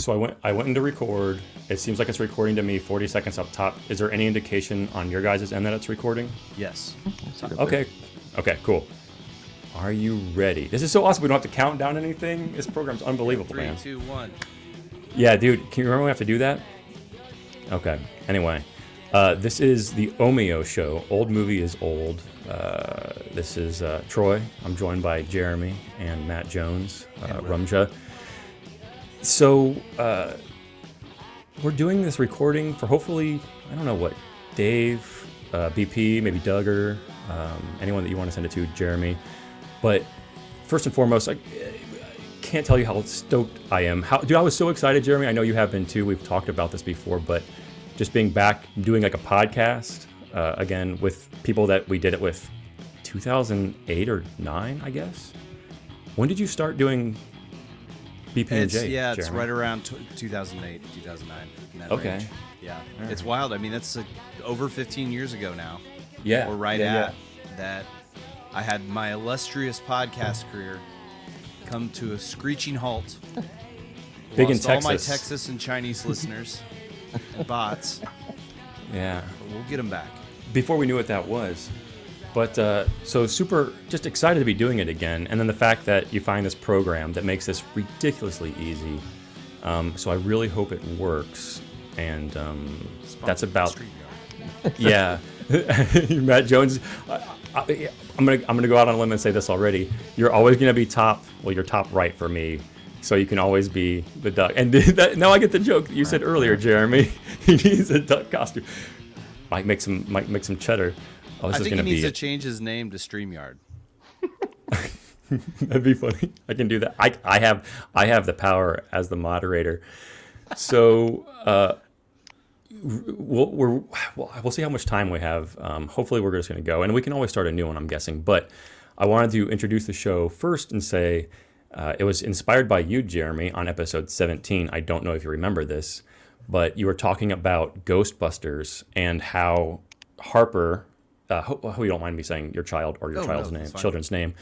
So I went into record. It seems like it's recording to me 40 seconds up top. Is there any indication on your guys' end that it's recording? Yes. Okay. Okay, cool. Are you ready? This is so awesome. We don't have to count down anything. This program's unbelievable, man. 3, 2, 1. Yeah, dude. Can you remember we have to do that? Okay. Anyway, this is the OMIO show. Old movie is old. This is Troy. I'm joined by Jeremy and Matt Jones, Rumja. So we're doing this recording for hopefully, I don't know what, Dave, BP, maybe Duggar, anyone that you want to send it to, Jeremy. But first and foremost, I can't tell you how stoked I am. Dude, I was so excited, Jeremy. I know you have been too. We've talked about this before, but just being back doing like a podcast again with people that we did it with 2008 or 9, I guess. When did you start doing BP&J? Yeah, it's Jeremy? right around 2008, 2009. In that Okay. range. Yeah, All it's right. wild. I mean, that's over 15 years ago now. Yeah. Or right yeah, at that. I had my illustrious podcast career come to a screeching halt. Big in Lost all my Texas. Texas and Chinese listeners and bots. Yeah. But we'll get them back. Before we knew what that was. But so super just excited to be doing it again. And then the fact that you find this program that makes this ridiculously easy. So I really hope it works. And that's about, yeah. Matt Jones, I'm gonna go out on a limb and say this already. You're always gonna be top. Well, you're top right for me. So you can always be the duck. And now I get the joke that you said earlier, Jeremy. He needs a duck costume. Might make some cheddar. Oh, this I is think gonna he needs be to change his name to StreamYard. That'd be funny. I can do that. I have the power as the moderator. So we'll see how much time we have. Hopefully we're just going to go, and we can always start a new one, I'm guessing. But I wanted to introduce the show first and say it was inspired by you, Jeremy, on episode 17. I don't know if you remember this, but you were talking about Ghostbusters and how Harper, who you don't mind me saying your child or your children's name,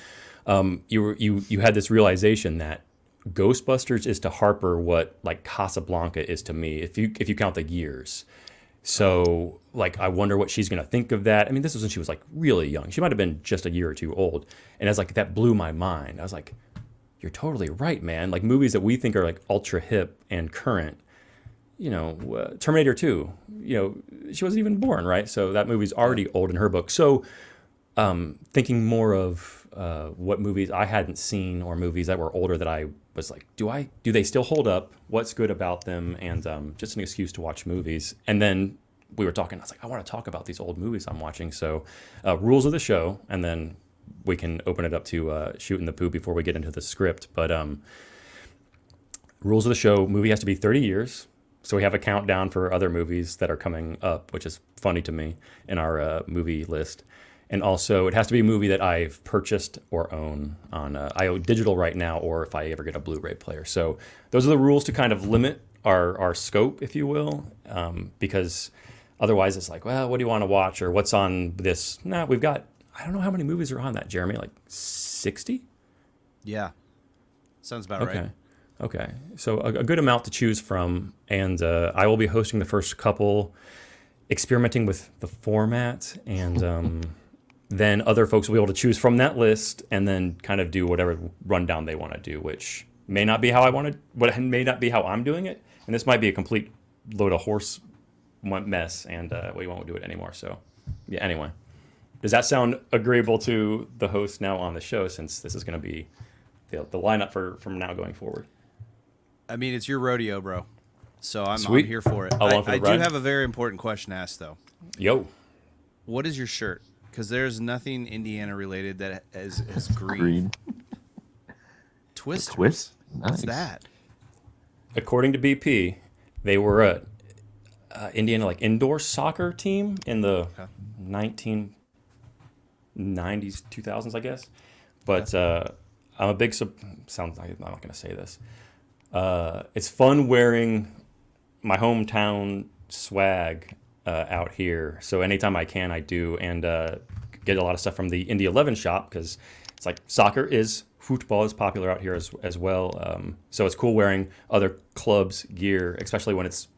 you had this realization that Ghostbusters is to Harper what like Casablanca is to me, if you count the years. So like I wonder what she's gonna think of that. I mean, this was when she was like really young. She might have been just a year or two old, and as like that blew my mind. I was like, you're totally right, man. Like movies that we think are like ultra hip and current. You know, Terminator 2. You know, she wasn't even born, right? So that movie's already old in her book. So thinking more of what movies I hadn't seen or movies that were older that I was like, do they still hold up? What's good about them? And just an excuse to watch movies. And then we were talking, I was like, I want to talk about these old movies I'm watching. So rules of the show, and then we can open it up to shooting the poo before we get into the script. But rules of the show, movie has to be 30 years. So we have a countdown for other movies that are coming up, which is funny to me in our movie list. And also, it has to be a movie that I've purchased or own on digital right now, or if I ever get a Blu-ray player. So those are the rules to kind of limit our scope, if you will, because otherwise it's like, well, what do you want to watch, or what's on this? Nah, we've got, I don't know how many movies are on that, Jeremy, like 60? Yeah. Sounds about Okay. right. Okay. So a good amount to choose from, and I will be hosting the first couple, experimenting with the format, and then other folks will be able to choose from that list and then kind of do whatever rundown they want to do, which may not be how I want to, but may not be how I'm doing it. And this might be a complete load of horse mess, and we won't do it anymore. So, yeah, anyway. Does that sound agreeable to the host now on the show, since this is going to be the lineup from now going forward? I mean, it's your rodeo, bro. So I'm Sweet. here for it. Along for the I do ride? have a very important question to ask, though. Yo. What is your shirt? Because there's nothing Indiana related that is green. Green. Twist. Twist? What's Nice. that? According to BP, they were a Indiana like indoor soccer team in the 1990s, 2000s, I guess. But I'm a big sounds like I'm not going to say this. It's fun wearing my hometown swag out here. So anytime I can, I do, and get a lot of stuff from the Indy 11 shop, because it's like soccer is Football is popular out here as well. So it's cool wearing other clubs' gear, especially when it's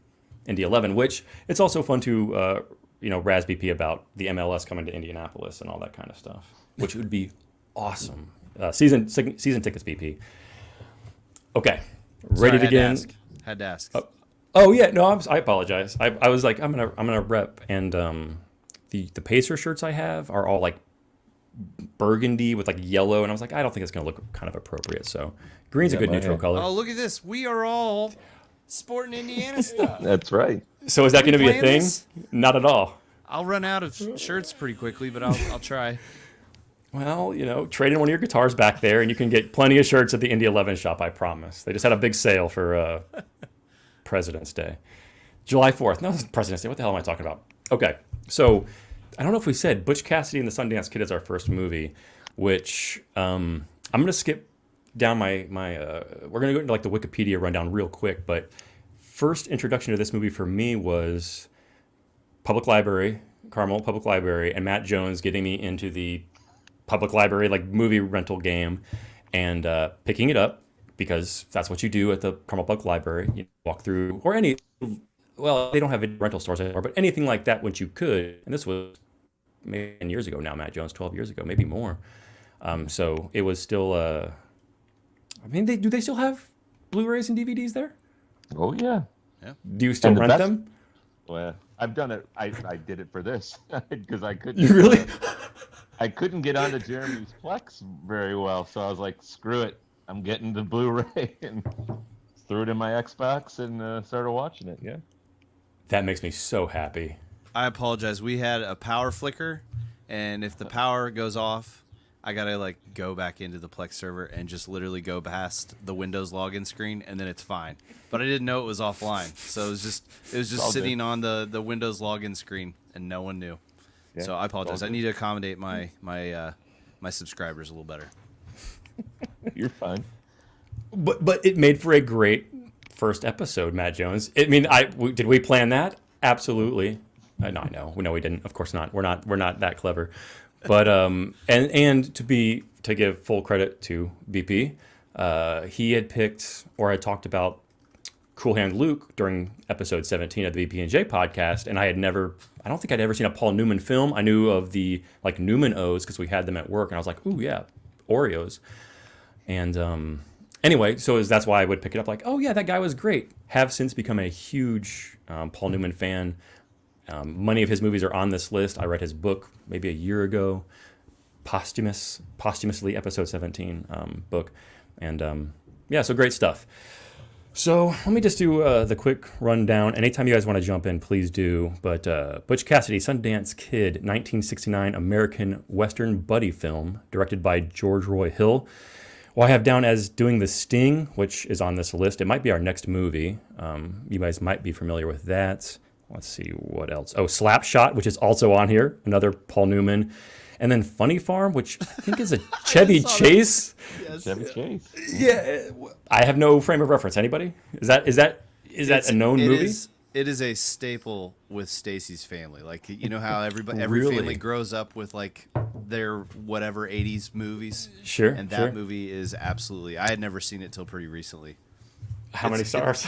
Indy 11, which it's also fun to, razz BP about the MLS coming to Indianapolis and all that kind of stuff, which would be awesome. Season tickets, BP. Okay, ready to begin. Had to ask. Oh yeah, no, I apologize. I was like, I'm gonna rep, and the Pacer shirts I have are all like burgundy with like yellow, and I was like, I don't think it's gonna look kind of appropriate. So green's a good neutral color. Oh, look at this. We are all sporting Indiana stuff. That's right. So is that going to be a thing? This? Not at all. I'll run out of shirts pretty quickly, but I'll try. Well, trade in one of your guitars back there, and you can get plenty of shirts at the Indy 11 shop, I promise. They just had a big sale for President's Day. July 4th. No, it's President's Day. What the hell am I talking about? Okay, so I don't know if we said Butch Cassidy and the Sundance Kid is our first movie, which I'm going to skip down my we're going to go into like the Wikipedia rundown real quick, but first introduction to this movie for me was Carmel Public Library, and Matt Jones getting me into the public library like movie rental game and picking it up because that's what you do at the Carmel Public Library. You walk through, or any, well, they don't have rental stores anymore, but anything like that once you could. And this was maybe 10 years ago now, Matt Jones, 12 years ago, maybe more. So it was still, do they still have Blu-rays and DVDs there? Oh, yeah. Do you still rent them? Well, I've done it. I did it for this because I couldn't. You really? I couldn't get onto Jeremy's Plex very well, so I was like, screw it. I'm getting the Blu-ray and threw it in my Xbox and started watching it. Yeah. That makes me so happy. I apologize. We had a power flicker, and if the power goes off, I gotta like go back into the Plex server and just literally go past the Windows login screen, and then it's fine. But I didn't know it was offline, so it was just sitting on the Windows login screen, and no one knew. Yeah, so I apologize. I need to accommodate my subscribers a little better. You're fine. But it made for a great first episode, Matt Jones. I mean, did we plan that? Absolutely. No, I know. No, we didn't. Of course not. We're not that clever. But and to give full credit to BP, he had picked or had talked about Cool Hand Luke during episode 17 of the BP&J podcast, and I don't think I'd ever seen a Paul Newman film. I knew of the like Newman O's because we had them at work, and I was like, ooh yeah, Oreos. And anyway, so that's why I would pick it up like, oh yeah, that guy was great. Have since become a huge Paul Newman fan. Many of his movies are on this list. I read his book maybe a year ago, posthumously, episode 17 book. And so great stuff. So let me just do the quick rundown. Anytime you guys want to jump in, please do. But Butch Cassidy, Sundance Kid, 1969 American Western buddy film, directed by George Roy Hill. Well, I have down as doing The Sting, which is on this list. It might be our next movie. You guys might be familiar with that. Let's see what else. Oh, Slapshot, which is also on here. Another Paul Newman. And then Funny Farm, which I think is a Chevy Chase. Yes. Chevy Chase. Yeah, I have no frame of reference. Anybody? Is that a known movie? It is a staple with Stacy's family. Like, you know how every Really? family grows up with like their whatever 80s movies. Sure. And that movie is absolutely. I had never seen it till pretty recently. How many stars?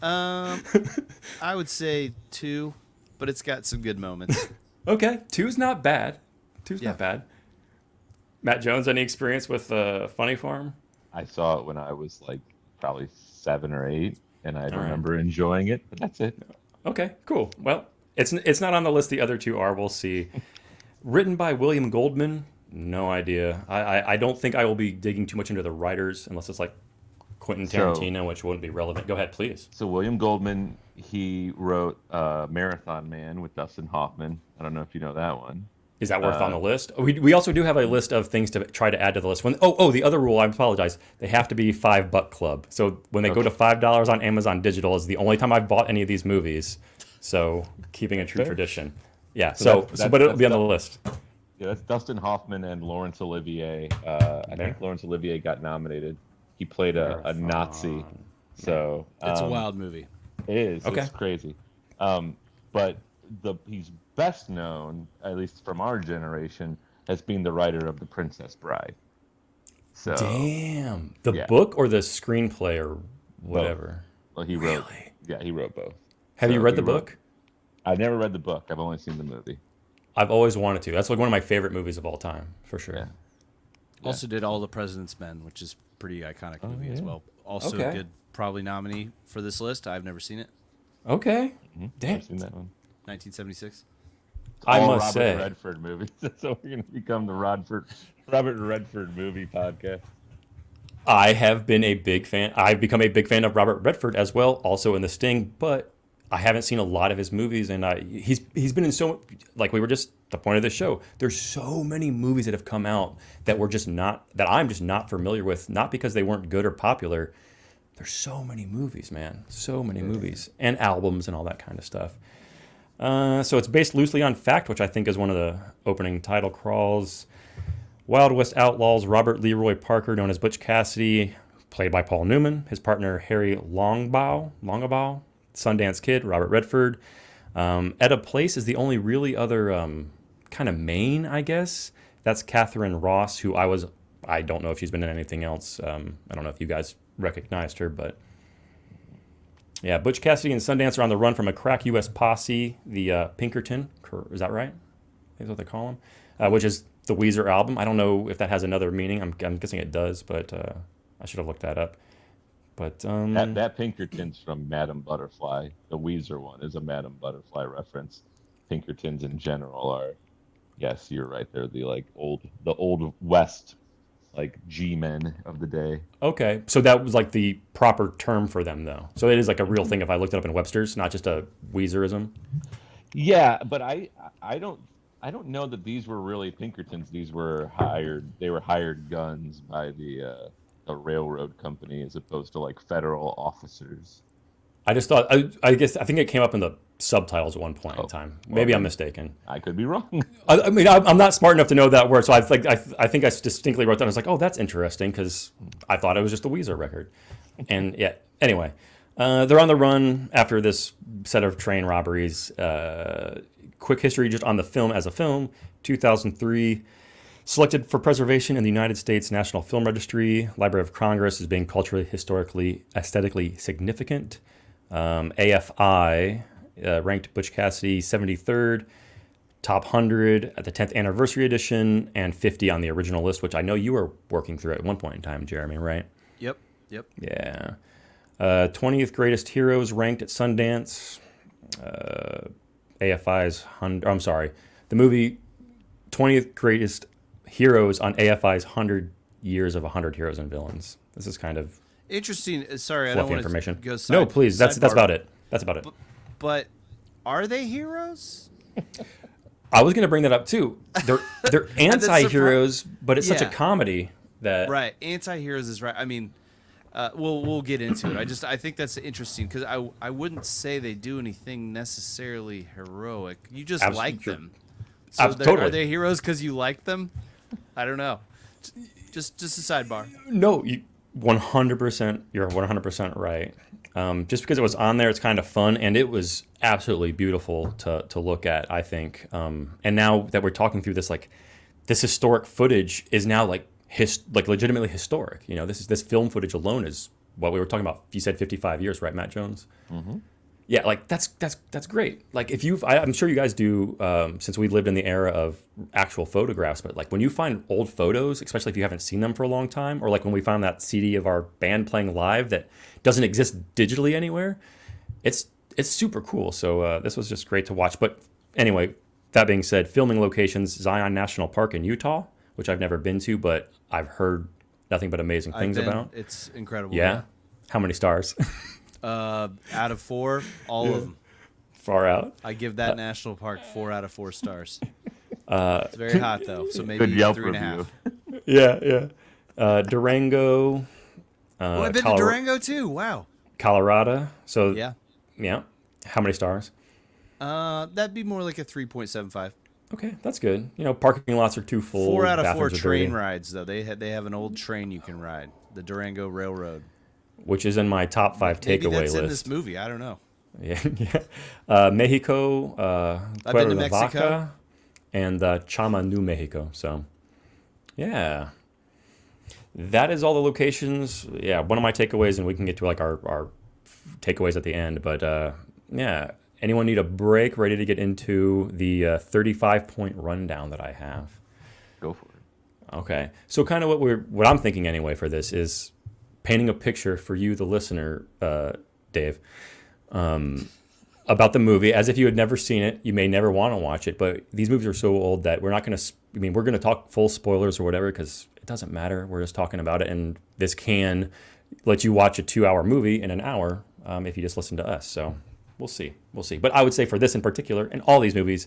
I would say 2, but it's got some good moments. Okay, 2's not bad. Not bad. Matt Jones, any experience with Funny Farm? I saw it when I was like probably 7 or 8, and I remember right. enjoying it, but that's it. Okay, cool. Well, it's not on the list. The other 2 are. We'll see. Written by William Goldman. No idea. I don't think I will be digging too much into the writers unless it's like Quentin Tarantino, which wouldn't be relevant. Go ahead, please. So William Goldman, he wrote Marathon Man with Dustin Hoffman. I don't know if you know that one. Is that worth on the list? We also do have a list of things to try to add to the list. The other rule, I apologize, they have to be $5 club. So when they go to $5 on Amazon Digital is the only time I've bought any of these movies. So keeping a true tradition. Yeah, but it'll be on the list. Yeah, that's Dustin Hoffman and Laurence Olivier. I think Laurence Olivier got nominated. He played a Nazi. So it's a wild movie. It is. Okay. It's crazy. But he's best known, at least from our generation, as being the writer of The Princess Bride. So Damn. The yeah. book or the screenplay or whatever? Well, he wrote. Yeah, he wrote both. Have So you read the he wrote- book? I've never read the book. I've only seen the movie. I've always wanted to. That's like one of my favorite movies of all time, for sure. Yeah. Also did All the President's Men, which is pretty iconic movie as yeah. well. Also Okay. a good probably nominee for this list. I've never seen it. Okay. Damn. I've seen that one. 1976. I All must Robert say, Redford movies. So we're gonna become the Robert Redford movie podcast. I have been a big fan. I've become a big fan of Robert Redford as well, also in The Sting, but I haven't seen a lot of his movies, and he's been in so, like we were just the point of this show. There's so many movies that have come out that I'm just not familiar with, not because they weren't good or popular. There's so many movies, man, so many movies and albums and all that kind of stuff. So it's based loosely on fact, which I think is one of the opening title crawls. Wild West Outlaws, Robert Leroy Parker, known as Butch Cassidy, played by Paul Newman. His partner, Harry Longabaugh, Sundance Kid, Robert Redford. Etta Place is the only really other kind of main, I guess. That's Catherine Ross, who I don't know if she's been in anything else. I don't know if you guys recognized her, but yeah, Butch Cassidy and Sundance are on the run from a crack U.S. posse, the Pinkerton, is that right? Is what they call them, which is the Weezer album. I don't know if that has another meaning. I'm guessing it does, but I should have looked that up. But That Pinkerton's from Madame Butterfly. The Weezer one is a Madame Butterfly reference. Pinkertons in general are, yes, you're right. They're the old West, like G-men of the day. Okay, so that was like the proper term for them, though. So it is like a real thing if I looked it up in Webster's, not just a Weezerism. Yeah, but I don't know that these were really Pinkertons. These were hired. They were hired guns by the railroad company as opposed to like federal officers. I just thought, I think it came up in the subtitles at one point in time. Maybe I'm mistaken. I could be wrong. I mean, I'm not smart enough to know that word, so I think I distinctly wrote that. I was like, oh, that's interesting, because I thought it was just a Weezer record. And yeah, anyway, they're on the run after this set of train robberies. Quick history just on the film as a film, 2003. Selected for preservation in the United States National Film Registry, Library of Congress as being culturally, historically, aesthetically significant. AFI ranked Butch Cassidy 73rd, top 100 at the 10th anniversary edition, and 50 on the original list, which I know you were working through at one point in time, Jeremy, right? Yep. Yeah. 20th greatest heroes ranked at Sundance. AFI's 100. I'm sorry. The movie 20th greatest heroes on AFI's 100 years of 100 heroes and villains. This is kind of Interesting. Sorry, I fluffy don't want information. to go side. No, please. That's sidebar. about it. That's about it. But are they heroes? I was going to bring that up too. They're anti-heroes, but it's such a Yeah. comedy that Right. Anti-heroes is right. I mean, we'll get into it. I think that's interesting because I wouldn't say they do anything necessarily heroic. You just like true. them. So Totally. Are they heroes because you like them? I don't know. Just a sidebar. No, 100%. You're 100% right. Just because it was on there, it's kind of fun, and it was absolutely beautiful to look at, I think. And now that we're talking through this, like this historic footage is now like legitimately historic. You know, this film footage alone is what we were talking about. You said 55 years, right, Matt Jones? Mm-hmm. Yeah, like that's great. Like I'm sure you guys do, since we lived in the era of actual photographs. But like when you find old photos, especially if you haven't seen them for a long time, or like when we found that CD of our band playing live that doesn't exist digitally anywhere, it's super cool. So this was just great to watch. But anyway, that being said, filming locations: Zion National Park in Utah, which I've never been to, but I've heard nothing but amazing things about. It's incredible. Yeah. How many stars? Out of 4, all of them. Far out. I give that national park 4 out of 4 stars. It's very hot though, so maybe Good Yelp 3.5. review. Yeah. Durango. Well, I've been to Durango too. Wow. Colorado. So Yeah. How many stars? That'd be more like a 3.75. Okay, that's good. You know, parking lots are too full. 4 out of 4 bathrooms are train dirty, rides though. They have an old train you can ride, the Durango Railroad. which is in my top 5 Maybe takeaway that's list. in this movie. I don't know. Yeah. Mexico, I've been to Cuernavaca, and Chama, New Mexico. So, yeah. that is all the locations. Yeah, one of my takeaways, and we can get to like our takeaways at the end. But yeah, anyone need a break? Ready to get into the 35-point rundown that I have? Go for it. Okay, so kind of what I'm thinking anyway for this is painting a picture for you, the listener, Dave, about the movie as if you had never seen it. You may never want to watch it, but these movies are so old that we're not going to. I mean, we're going to talk full spoilers or whatever because it doesn't matter. We're just talking about it, and this can let you watch a 2-hour movie in an hour if you just listen to us. So we'll see. But I would say for this in particular, and all these movies,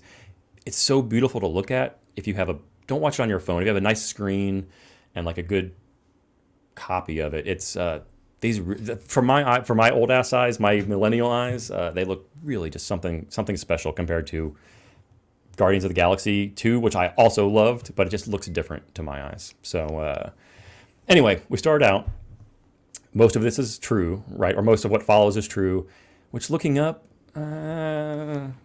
it's so beautiful to look at. If you have don't watch it on your phone. If you have a nice screen and like a good copy of it, it's these for my old ass eyes, my millennial eyes, they look really just something special compared to Guardians of the Galaxy 2, which I also loved, but it just looks different to my eyes. So anyway, we started out. Most of this is true, right? Or most of what follows is true, which looking up,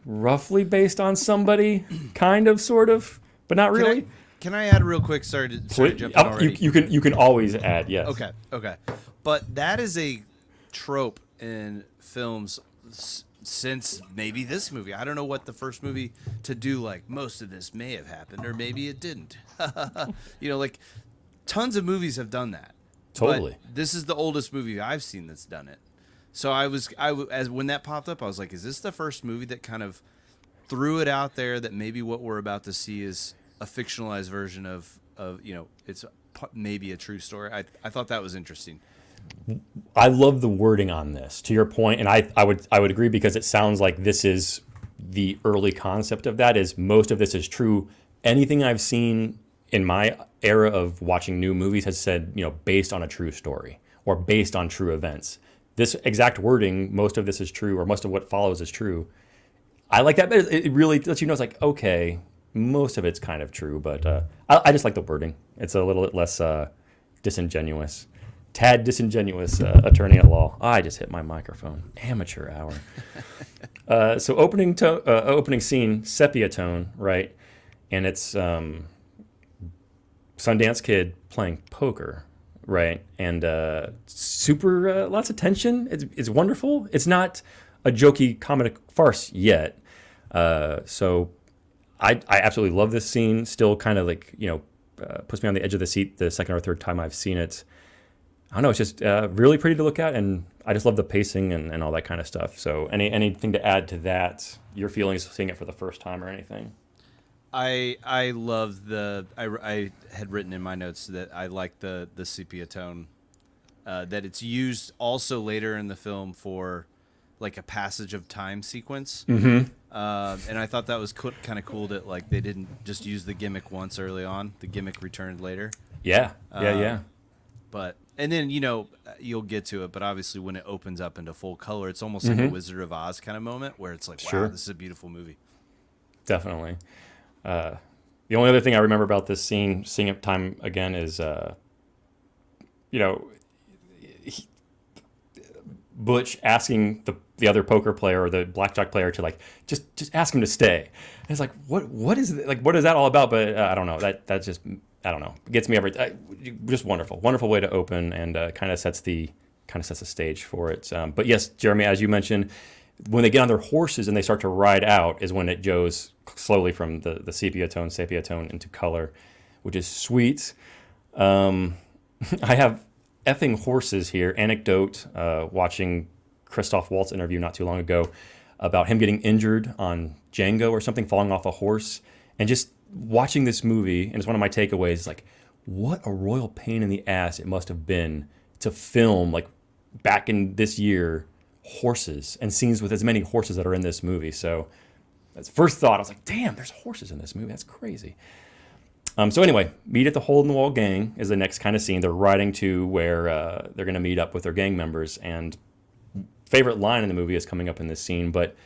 roughly based on somebody, kind of, sort of, but not really. Can I add real quick? Sorry to jump in already. You can always add, yes. Okay. But that is a trope in films since maybe this movie. I don't know what the first movie to do like most of this may have happened, or maybe it didn't. Like tons of movies have done that. Totally. But this is the oldest movie I've seen that's done it. So as when that popped up, I was like, is this the first movie that kind of threw it out there that maybe what we're about to see is a fictionalized version of it's maybe a true story. I thought that was interesting. I love the wording on this, to your point, and I would agree because it sounds like this is the early concept of that. Is most of this is true. Anything I've seen in my era of watching new movies has said based on a true story or based on true events. This exact wording, most of this is true, or most of what follows is true. I like that, but it really lets you know it's like, okay, most of it's kind of true, but I just like the wording. It's a little bit less disingenuous. Tad disingenuous attorney at law. I just hit my microphone. Amateur hour. So opening scene, sepia tone, right? And it's Sundance Kid playing poker, right? And super lots of tension. It's wonderful. It's not a jokey comedic farce yet. So I absolutely love this scene. Still kind of like, puts me on the edge of the seat the second or third time I've seen it. I don't know. It's just really pretty to look at, and I just love the pacing and all that kind of stuff. So anything to add to that? Your feelings seeing it for the first time or anything? I love I had written in my notes that I like the sepia tone, that it's used also later in the film for like a passage of time sequence. Mm-hmm. And I thought that was kind of cool that like they didn't just use the gimmick once early on. The gimmick returned later. Yeah. But and then you'll get to it, but obviously when it opens up into full color, it's almost like a Wizard of Oz kind of moment where it's like, wow, this is a beautiful movie. Definitely. The only other thing I remember about this scene, seeing it time again, is Butch asking the other poker player or the blackjack player to like just ask him to stay. And it's like what is it? Like what is that all about? But I don't know. That just I don't know. It gets me every just wonderful way to open, and kind of sets the stage for it. But yes, Jeremy, as you mentioned, when they get on their horses and they start to ride out is when it goes slowly from the sepia tone into color, which is sweet. I have effing horses here. Anecdote, watching Christoph Waltz interview not too long ago about him getting injured on Django or something, falling off a horse, and just watching this movie, and it's one of my takeaways, like what a royal pain in the ass it must have been to film like back in this year horses and scenes with as many horses that are in this movie. So that's first thought. I was like, damn, there's horses in this movie. That's crazy. So anyway, meet at the Hole in the Wall gang is the next kind of scene. They're riding to where they're going to meet up with their gang members, and favorite line in the movie is coming up in this scene. But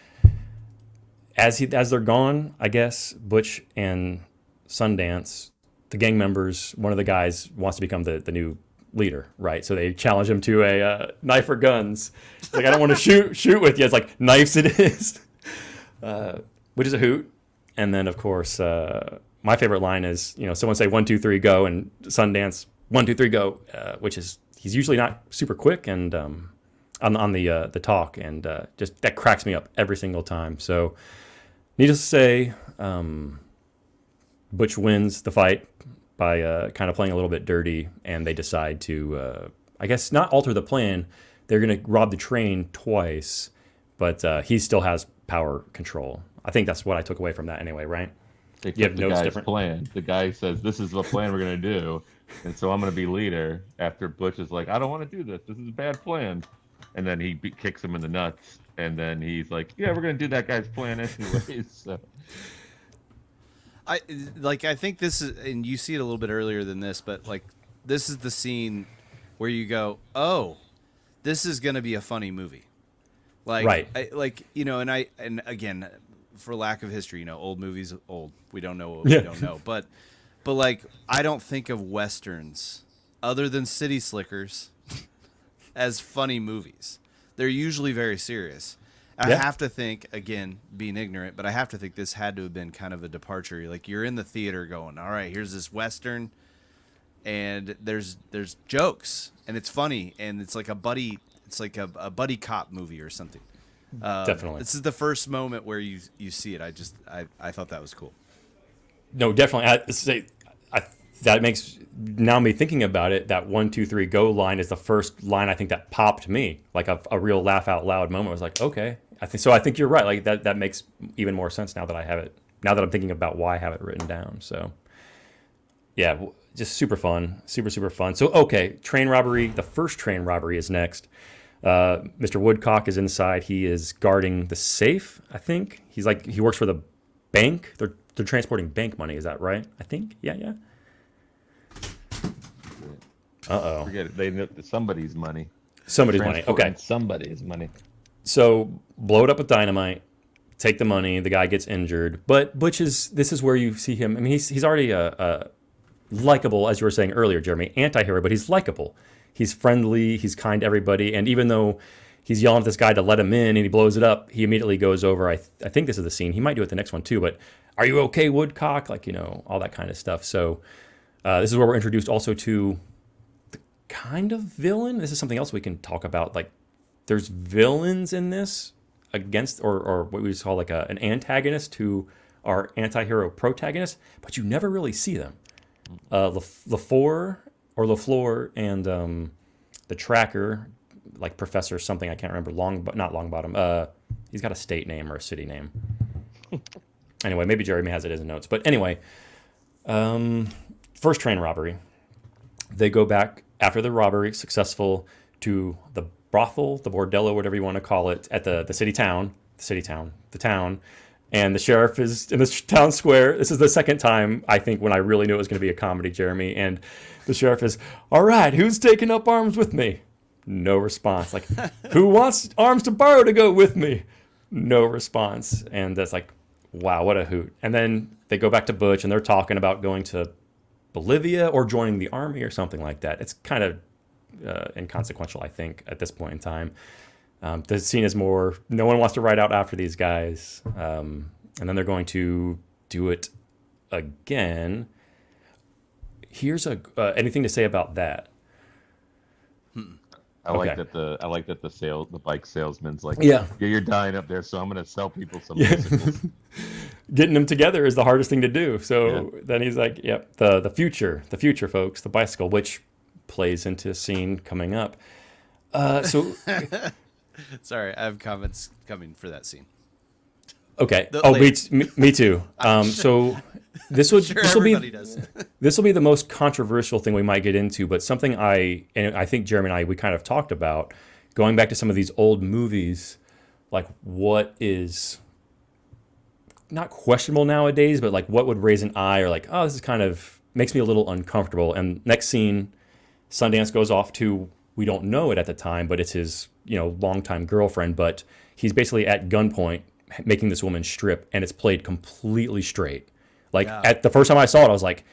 as they're gone, I guess Butch and Sundance, the gang members, one of the guys wants to become the new leader, right? So they challenge him to a knife or guns. It's like, I don't want to shoot with you. It's like, knives it is, which is a hoot. And then, of course, my favorite line is, someone say 1, 2, 3, go, and Sundance 1, 2, 3, go, which is he's usually not super quick and on the talk, and just that cracks me up every single time. So, needless to say, Butch wins the fight by kind of playing a little bit dirty, and they decide to, I guess, not alter the plan. They're going to rob the train twice, but he still has power control. I think that's what I took away from that anyway, right? They You have took the notes guy's different? plan. The guy says, "This is the plan we're gonna do," and so I'm gonna be leader. After Butch is like, "I don't want to do this. This is a bad plan," and then he kicks him in the nuts, and then he's like, "Yeah, we're gonna do that guy's plan anyways." So. I think this is, and you see it a little bit earlier than this, but like this is the scene where you go, "Oh, this is gonna be a funny movie." Like, Right. and again, for lack of history, old movies, old. We don't know what Yeah. we don't know, but like I don't think of westerns other than City Slickers as funny movies. They're usually very serious. I Yeah. have to think, again, being ignorant, but I have to think this had to have been kind of a departure. Like you're in the theater going, all right, here's this western, and there's jokes, and it's funny, and it's like a buddy cop movie or something. Definitely. This is the first moment where you see it. I thought that was cool. No, definitely. That makes now me thinking about it. That 1, 2, 3, go line is the first line I think that popped me, like a real laugh out loud moment. I was like, okay, I think you're right. Like that makes even more sense now that I have it. Now that I'm thinking about why I have it written down. So yeah, just super fun, super fun. So okay, train robbery. The first train robbery is next. Mr. Woodcock is inside. He is guarding the safe. I think he works for the bank. They're transporting bank money. Is that right? I think. Yeah. Uh-oh. Forget it. They know somebody's money. Somebody's money. Okay. Somebody's money. So blow it up with dynamite. Take the money. The guy gets injured. But this is where you see him. I mean, he's already a likable, as you were saying earlier, Jeremy, anti-hero, but he's likable. He's friendly. He's kind to everybody. And even though he's yelling at this guy to let him in and he blows it up, he immediately goes over. I think this is the scene. He might do it the next one too. But are you okay, Woodcock? Like, all that kind of stuff. So this is where we're introduced also to the kind of villain. This is something else we can talk about. Like, there's villains in this against, or what we just call like an antagonist to our anti-hero protagonist, but you never really see them. LaFleur and the tracker, like Professor something, I can't remember, not Longbottom. He's got a state name or a city name. Anyway, maybe Jeremy has it as a notes. But anyway, first train robbery. They go back after the robbery, successful, to the brothel, the bordello, whatever you want to call it, at the town. And the sheriff is in the town square. This is the second time, I think, when I really knew it was going to be a comedy, Jeremy. And the sheriff is, all right, who's taking up arms with me? No response. Like, who wants arms to borrow to go with me? No response. And that's like, wow, what a hoot. And then they go back to Butch, and they're talking about going to Bolivia or joining the army or something like that. It's kind of inconsequential, I think, at this point in time. The scene is more, no one wants to ride out after these guys. And then they're going to do it again. Here's anything to say about that? I like that the bike salesman's like, Yeah, you're dying up there, so I'm gonna sell people some Yeah. bicycles. Getting them together is the hardest thing to do. So Yeah. then he's like, yep, the future, folks, the bicycle, which plays into a scene coming up. So Sorry, I have comments coming for that scene. okay. The Me too. So this will Everybody be does. this will be the most controversial thing we might get into, but something I think Jeremy and I, we kind of talked about going back to some of these old movies, like what is not questionable nowadays, but like what would raise an eye, or like, oh, this is kind of makes me a little uncomfortable. And next scene, Sundance goes off to, we don't know it at the time, but it's his longtime girlfriend, but he's basically at gunpoint making this woman strip, and it's played completely straight. Like at the first time I saw it, I was like,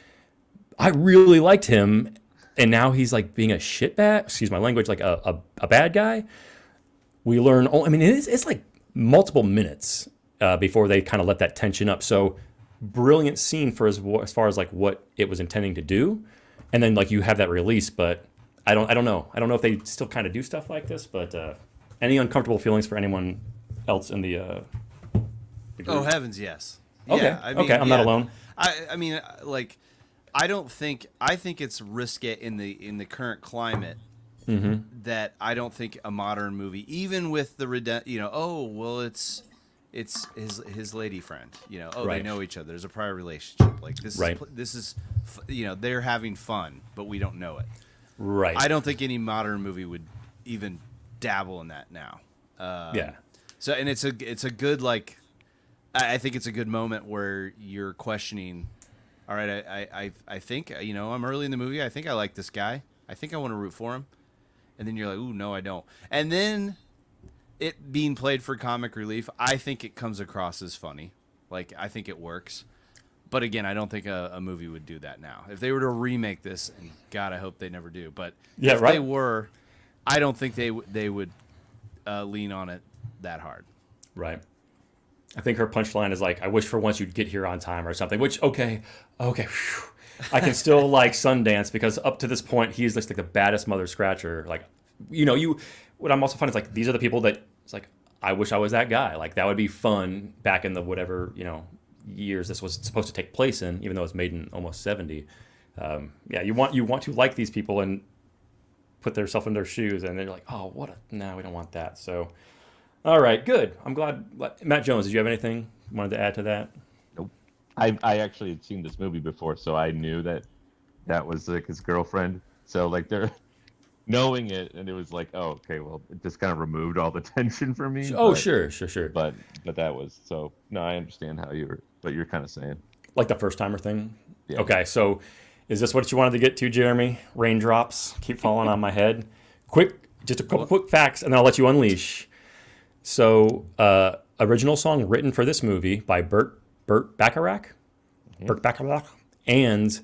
I really liked him, and now he's like being a shitbag. Excuse my language, like a bad guy. We learn. I mean, it's like multiple minutes before they kind of let that tension up. So brilliant scene for as far as like what it was intending to do. and then like you have that release. But I don't know. I don't know if they still kind of do stuff like this. But any uncomfortable feelings for anyone else in the group? Oh heavens, yes. Okay. Yeah, I mean, okay. I'm not yeah. alone. I mean, like, I don't think I think it's risque in the current climate that I don't think a modern movie, even with the oh well, it's his lady friend, oh Right. they know each other. There's a prior relationship. Like Right. this is they're having fun, but we don't know it. Right. I don't think any modern movie would even dabble in that now. Yeah. So and it's a good like. I think it's a good moment where you're questioning. All right, I think I'm early in the movie. I think I like this guy. I think I want to root for him. And then you're like, ooh, no, I don't. And then it being played for comic relief, I think it comes across as funny. Like I think it works. But again, I don't think a movie would do that now. If they were to remake this, and God, I hope they never do. But Yeah, if right. they were, I don't think they would lean on it that hard. Right. I think her punchline is like, "I wish for once you'd get here on time" or something. Which okay, whew. I can still like Sundance because up to this point he's just like the baddest mother scratcher. Like, what I'm also finding is like these are the people that it's like I wish I was that guy. Like that would be fun back in the whatever years this was supposed to take place in, even though it's made in almost 70. Yeah, you want to like these people and put yourself in their shoes, and they're like, oh, no, we don't want that. So. All right, good. I'm glad. Matt Jones, did you have anything you wanted to add to that? Nope. I actually had seen this movie before, so I knew that was like his girlfriend. So like they're knowing it, and it was like, oh, okay, well, it just kind of removed all the tension for me. Oh, but, sure. But that was so. No, I understand what you're kind of saying. Like the first timer thing. Yeah. Okay, so is this what you wanted to get to, Jeremy? Raindrops keep falling on my head. Just a couple quick facts, and then I'll let you unleash. So, original song written for this movie by Burt Bacharach. Mm-hmm. Burt Bacharach. And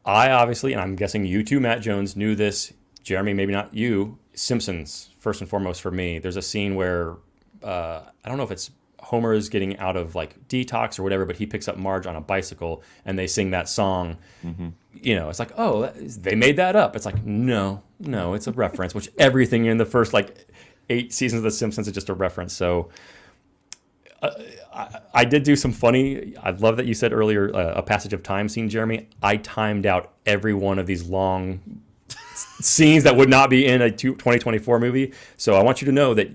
I obviously, and I'm guessing you too, Matt Jones, knew this. Jeremy, maybe not you. Simpsons, first and foremost for me. There's a scene where, I don't know if it's Homer is getting out of like detox or whatever, but he picks up Marge on a bicycle and they sing that song. Mm-hmm. It's like, oh, they made that up. It's like, no, it's a reference, which everything in the first like 8 seasons of The Simpsons is just a reference. So I did do some funny. I love that you said earlier a passage of time scene, Jeremy. I timed out every one of these long scenes that would not be in a 2024 movie. So I want you to know that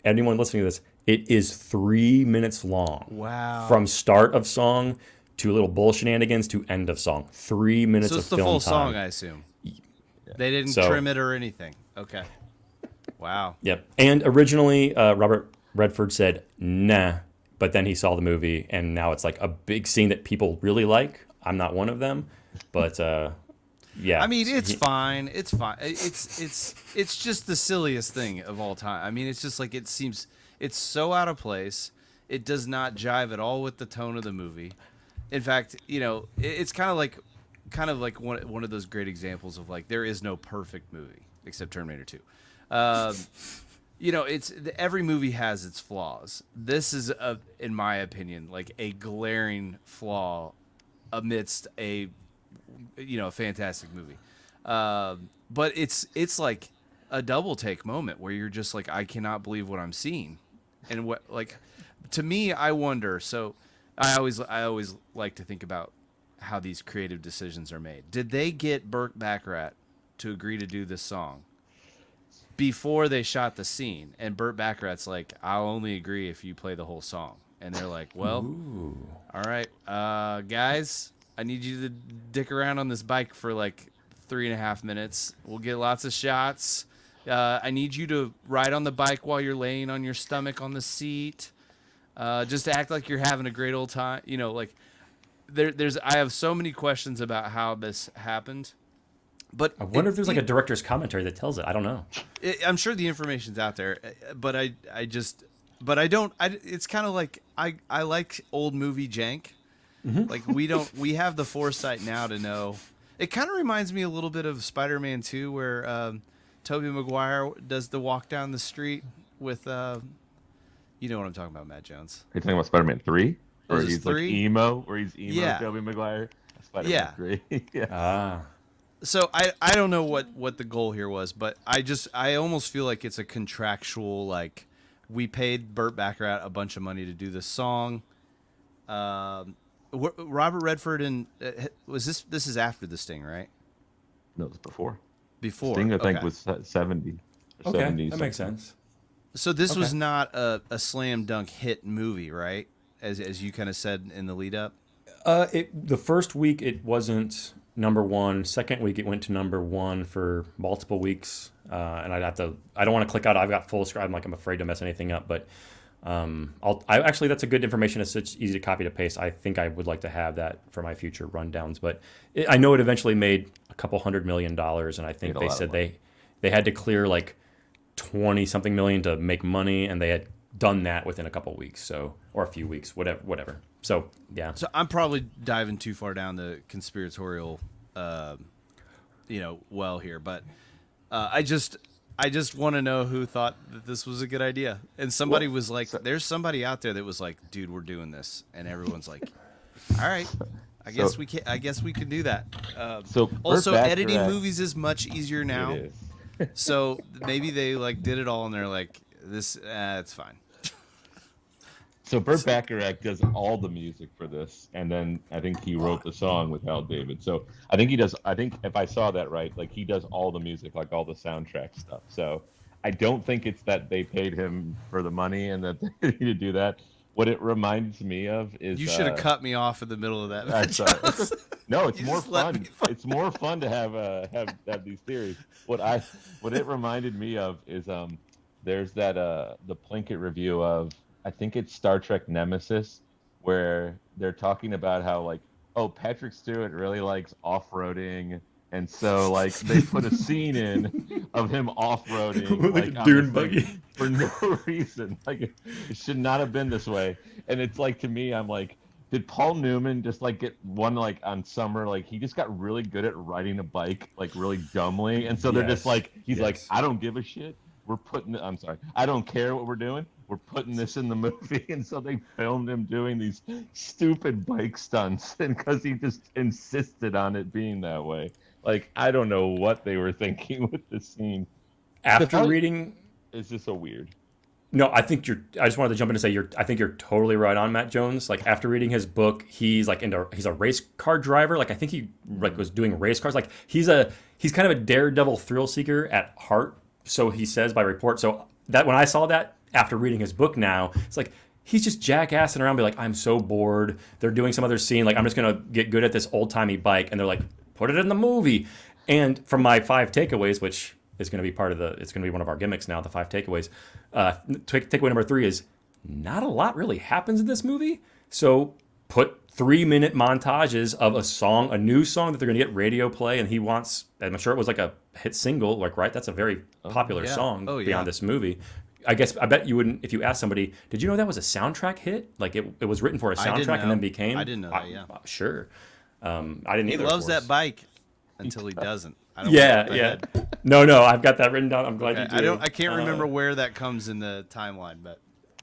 anyone listening to this, it is 3 minutes long. Wow. From start of song to little bull shenanigans to end of song. 3 minutes of film time. So it's the full song, I assume. They didn't trim it or anything. Okay. Wow. Yep. And originally, Robert Redford said, nah, but then he saw the movie, and now it's like a big scene that people really like. I'm not one of them, but yeah. I mean, it's fine. It's fine. It's just the silliest thing of all time. I mean, it's just like it's so out of place. It does not jive at all with the tone of the movie. In fact, it's kind of like one of those great examples of like there is no perfect movie except Terminator 2. Every movie has its flaws. This is, in my opinion, like a glaring flaw amidst a fantastic movie. But it's like a double take moment where you're just like, I cannot believe what I'm seeing, and what like to me, I wonder. So I always like to think about how these creative decisions are made. Did they get Burt Bacharach to agree to do this song before they shot the scene? And Burt Bacharach's like, I'll only agree if you play the whole song. And they're like, well, ooh. All right, guys, I need you to dick around on this bike for like 3.5 minutes. We'll get lots of shots. I need you to ride on the bike while you're laying on your stomach on the seat. Just to act like you're having a great old time. Like I have so many questions about how this happened. But I wonder if there's like a director's commentary that tells it. I don't know. I'm sure the information's out there, but I don't. It's kind of like I like old movie jank. Mm-hmm. Like we have the foresight now to know. It kind of reminds me a little bit of Spider-Man 2, where Tobey Maguire does the walk down the street with you know what I'm talking about, Matt Jones. Are you talking about Spider-Man 3? He's 3? Like emo, where he's emo, yeah. Tobey Maguire? Spider-Man 3. Yeah. So I don't know what the goal here was, but I almost feel like it's a contractual, like, we paid Burt Bacharach a bunch of money to do this song. Robert Redford and was this is after the Sting, right? No, it was before. Before. Sting, I think, Okay. was 70. Or Okay, 70 that makes something. sense. So this was Okay. not a slam dunk hit movie, right? As you kind of said in the lead up. The first week it wasn't number one. Second week it went to number one for multiple weeks. And I'd have to. I don't want to click out. I've got full screen. I'm afraid to mess anything up. But actually that's a good information. It's such easy to copy to paste. I think I would like to have that for my future rundowns. But I know it eventually made a couple $100 million, and I think Made a they lot of said money. they had to clear like 20 something million to make money, and they had done that within a couple weeks, so or a few weeks, whatever. So yeah. So I'm probably diving too far down the conspiratorial, well here, but I just want to know who thought that this was a good idea. And somebody was like, "There's somebody out there that was like, dude, we're doing this," and everyone's like, "All right, I guess we can. I guess we can do that." So Burt Also, editing Bacharach- movies is much easier now. It is. So maybe they like did it all, and they're like, "This, it's fine." So Burt Bacharach does all the music for this, and then I think he wrote the song with Hal David. So I think he does. I think if I saw that right, like he does all the music, like all the soundtrack stuff. So I don't think it's that they paid him for the money and that they need to do that. What it reminds me of is You should have cut me off in the middle of that. I'm sorry. No, it's You more just let fun. me fuck- It's more fun to have these theories. What it reminded me of is there's that the Plinkett review of, I think it's Star Trek Nemesis, where they're talking about how like, oh, Patrick Stewart really likes off-roading, and so like they put a scene in of him off-roading Like a on dune this thing buggy. for no reason. Like it should not have been this way. And it's like, to me, I'm like, did Paul Newman just like get one like on summer, like he just got really good at riding a bike like really dumbly, and so they're just Yes. like, he's like, Yes. I don't give a shit. I'm sorry, I don't care what we're doing. We're putting this in the movie, and so they filmed him doing these stupid bike stunts, and because he just insisted on it being that way. Like I don't know what they were thinking with this scene. After reading, It's just so weird. no, I think I just wanted to jump in and say I think you're totally right on, Matt Jones. Like after reading his book, he's a race car driver. Like I think he like was doing race cars. Like he's kind of a daredevil thrill seeker at heart. So he says by report. So that when I saw that after reading his book, now it's like he's just jackassing around, be like, I'm so bored. They're doing some other scene. Like I'm just gonna get good at this old timey bike, and they're like, put it in the movie. And from my 5 takeaways, which is going to be it's going to be one of our gimmicks now, the 5 takeaways. Takeaway number 3 is not a lot really happens in this movie. So put 3-minute montages of a new song that they're going to get radio play, and I'm sure it was like a hit single, like, right? That's a very popular yeah. song Oh, yeah. beyond this movie. I bet you wouldn't, if you asked somebody, did you know that was a soundtrack hit? Like it was written for a I didn't soundtrack and know. then became. I didn't know that, yeah. Sure. I didn't He either. loves of that course. bike until he doesn't. I don't Yeah, want to yeah. jump ahead. No, I've got that written down. I'm glad Okay, you do. I can't remember where that comes in the timeline, but